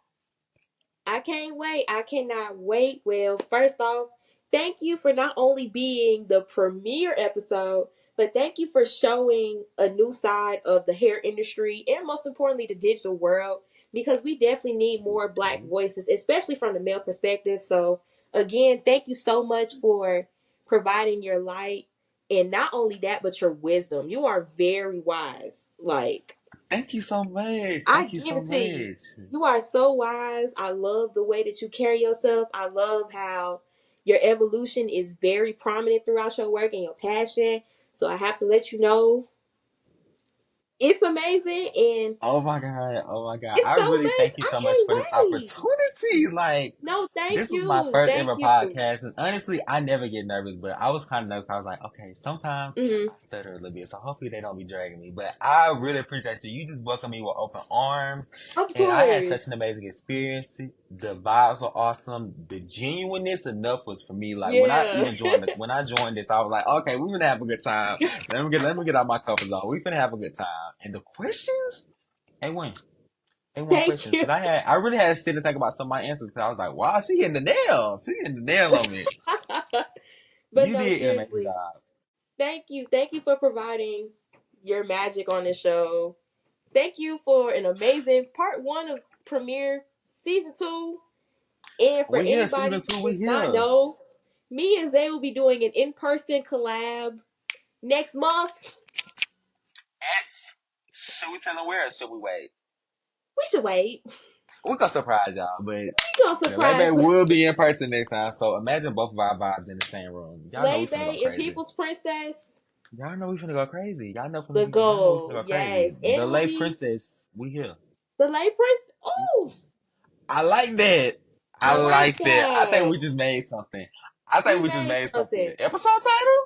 I can't wait. I cannot wait. Well, first off, thank you for not only being the premiere episode, but thank you for showing a new side of the hair industry and most importantly, the digital world, because we definitely need more black voices, especially from the male perspective. So, again, thank you so much for providing your light. And not only that, but your wisdom. You are very wise. Like, Thank you so much. I Thank you give so it to you. much. You are so wise. I love the way that you carry yourself. I love how your evolution is very prominent throughout your work and your passion. So I have to let you know it's amazing and Oh my God. Oh my God. it's I so really much. thank you I so much can't for this wait. opportunity. Like, No, thank this was my you. first Thank ever you. podcast. And honestly, I never get nervous, but I was kind of nervous. I was like, okay, sometimes Hmm. I stutter a little bit. So hopefully they don't be dragging me. But I really appreciate you. You just welcomed me with open arms. Of And I had such course. an amazing experience. The vibes were awesome. The genuineness enough was for me. Like Yeah. when I joined this, I was like, okay, we're gonna have a good time. Let me get out my comfort zone. We're gonna have a good time. And the questions, they win. They want Thank questions you. because I really had to sit and think about some of my answers because I was like, wow, she hitting the nail. She hitting the nail on me. But You no, did an amazing seriously. job. Thank you. Thank you for providing your magic on the show. Thank you for an amazing part one of premiere season 2. And for We here, season anybody two. who We does not here. know, me and Zay will be doing an in-person collab next month. Should we tell them where or should we wait? We should wait. We gonna surprise y'all, but We gonna the surprise LaeBae will be in person next time. So imagine both of our vibes in the same room. Y'all know we finna go LaeBae and crazy. People's Princess. Y'all know we finna go crazy. The Y'all know we finna goal, go yes. crazy. And The it will Lay be Princess, we here. the LaePrincess. Oh, I like that. I I like like that. I think that. we just made something. I think We we just made made something. something. Episode title?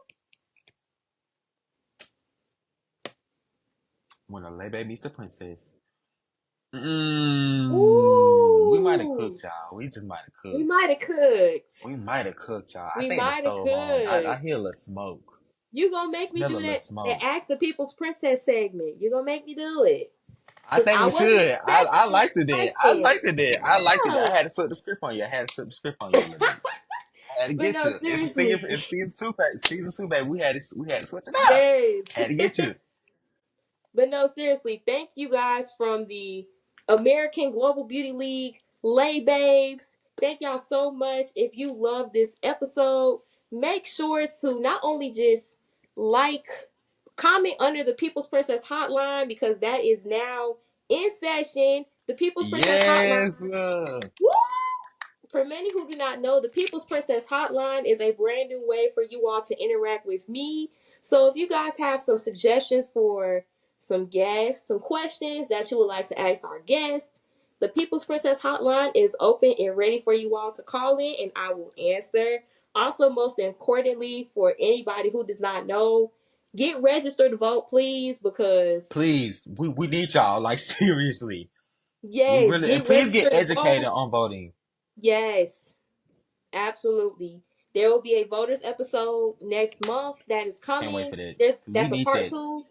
When a LaeBae meets the princess. We might have Ooh, cooked, y'all. We just might have we cooked. might have cooked. We might have cooked, y'all. I We think the might have stove on. I cooked. hear a little smoke. You gonna make me Smell a do little that smoke. Ask the People's Princess segment. You gonna make me do it. I Cause think I we wasn't should. I expecting liked it then. I it. liked it then. I liked it then. Yeah. I had to flip the script on you. I had to flip the script on you a little bit. I had to But get no, you. seriously. It's season two, season two, baby. We had to switch it up. Yes. I had to get you. But no, seriously, thank you guys from the American Global Beauty League, Lay Babes. Thank y'all so much. If you love this episode, make sure to not only just like, comment under the People's Princess Hotline because that is now in session. The People's Princess Hotline. Yes. Woo! For many who do not know, the People's Princess Hotline is a brand new way for you all to interact with me. So if you guys have some suggestions for some guests, some questions that you would like to ask our guests, the People's Princess Hotline is open and ready for you all to call in and I will answer. Also, most importantly, for anybody who does not know, get registered to vote, please, because Please, we need y'all. Like seriously, we yes, really and get please get registered to educated vote. on voting. Yes. Absolutely. There will be a voters episode next month that is Can't wait coming. for that. We That's a need part that. two.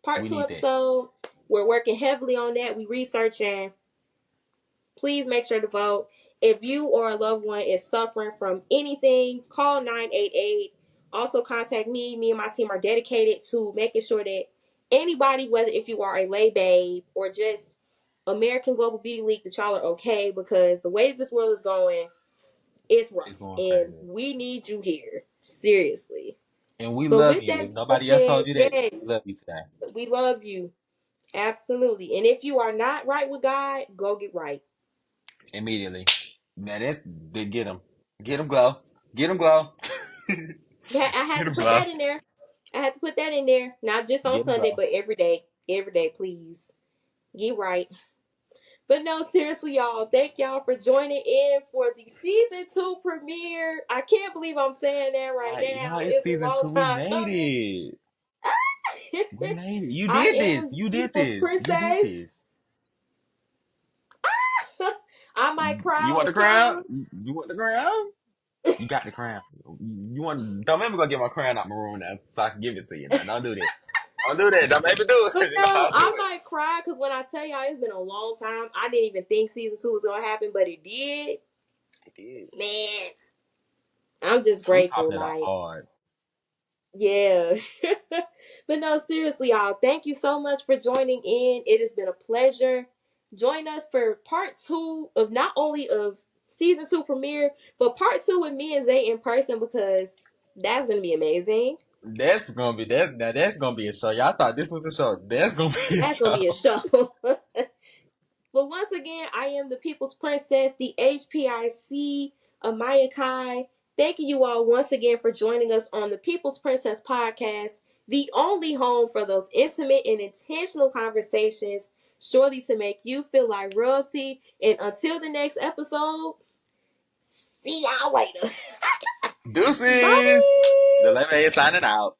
Part We two need that. episode. We're working heavily on that. We researching. Please make sure to vote. If you or a loved one is suffering from anything, call 988. Also contact me. Me and my team are dedicated to making sure that anybody, whether if you are a LaeBae or just American Global Beauty League, that y'all are okay because the way this world is going, it's It's rough, going and crazy. we need you here. Seriously. And we But love with you. that If being nobody else said, told you that, we yes, love you today. we love you. Absolutely. And if you are not right with God, go get right. Immediately. Now that's they get them. Get them glow. Get them glow. I had Get to them put glow. that in there. I had to put that in there. Not just on Get them Sunday, glow. but every day. Every day, please. Get right. But no, seriously, y'all. Thank y'all for joining in for the season 2 premiere. I can't believe I'm saying that right Y'all, now. it's It's a season long two. We time made coming. it. We made it. You I did this. am the You did people's this. You did princess. this. I might cry You on want the the crown? camera. You want the crown? You got the crown. You want? Don't make me go get my crown out my room now, so I can give it to you. Now, don't do that. Don't do that. Don't make me do it. But 'Cause you know no, I'll do I it. might cry because when I tell y'all it's been a long time, I didn't even think season 2 was gonna happen, but it did. I did. Man, I'm just And we grateful. popped it out Like, hard. yeah. But no, seriously, y'all, thank you so much for joining in. It has been a pleasure. Join us for part 2 of not only of season 2 premiere, but part 2 with me and Zay in person because that's gonna be amazing. That's gonna be a show. Y'all thought this was a show. That's gonna be a That's gonna show. be a show. But once again, I am the People's Princess, the HPIC, Amaya Kai. Thank you all once again for joining us on the People's Princess podcast. the only home for those intimate and intentional conversations, surely to make you feel like royalty. And until the next episode, see y'all later. Deuces. Bye. The LaeBae is signing out.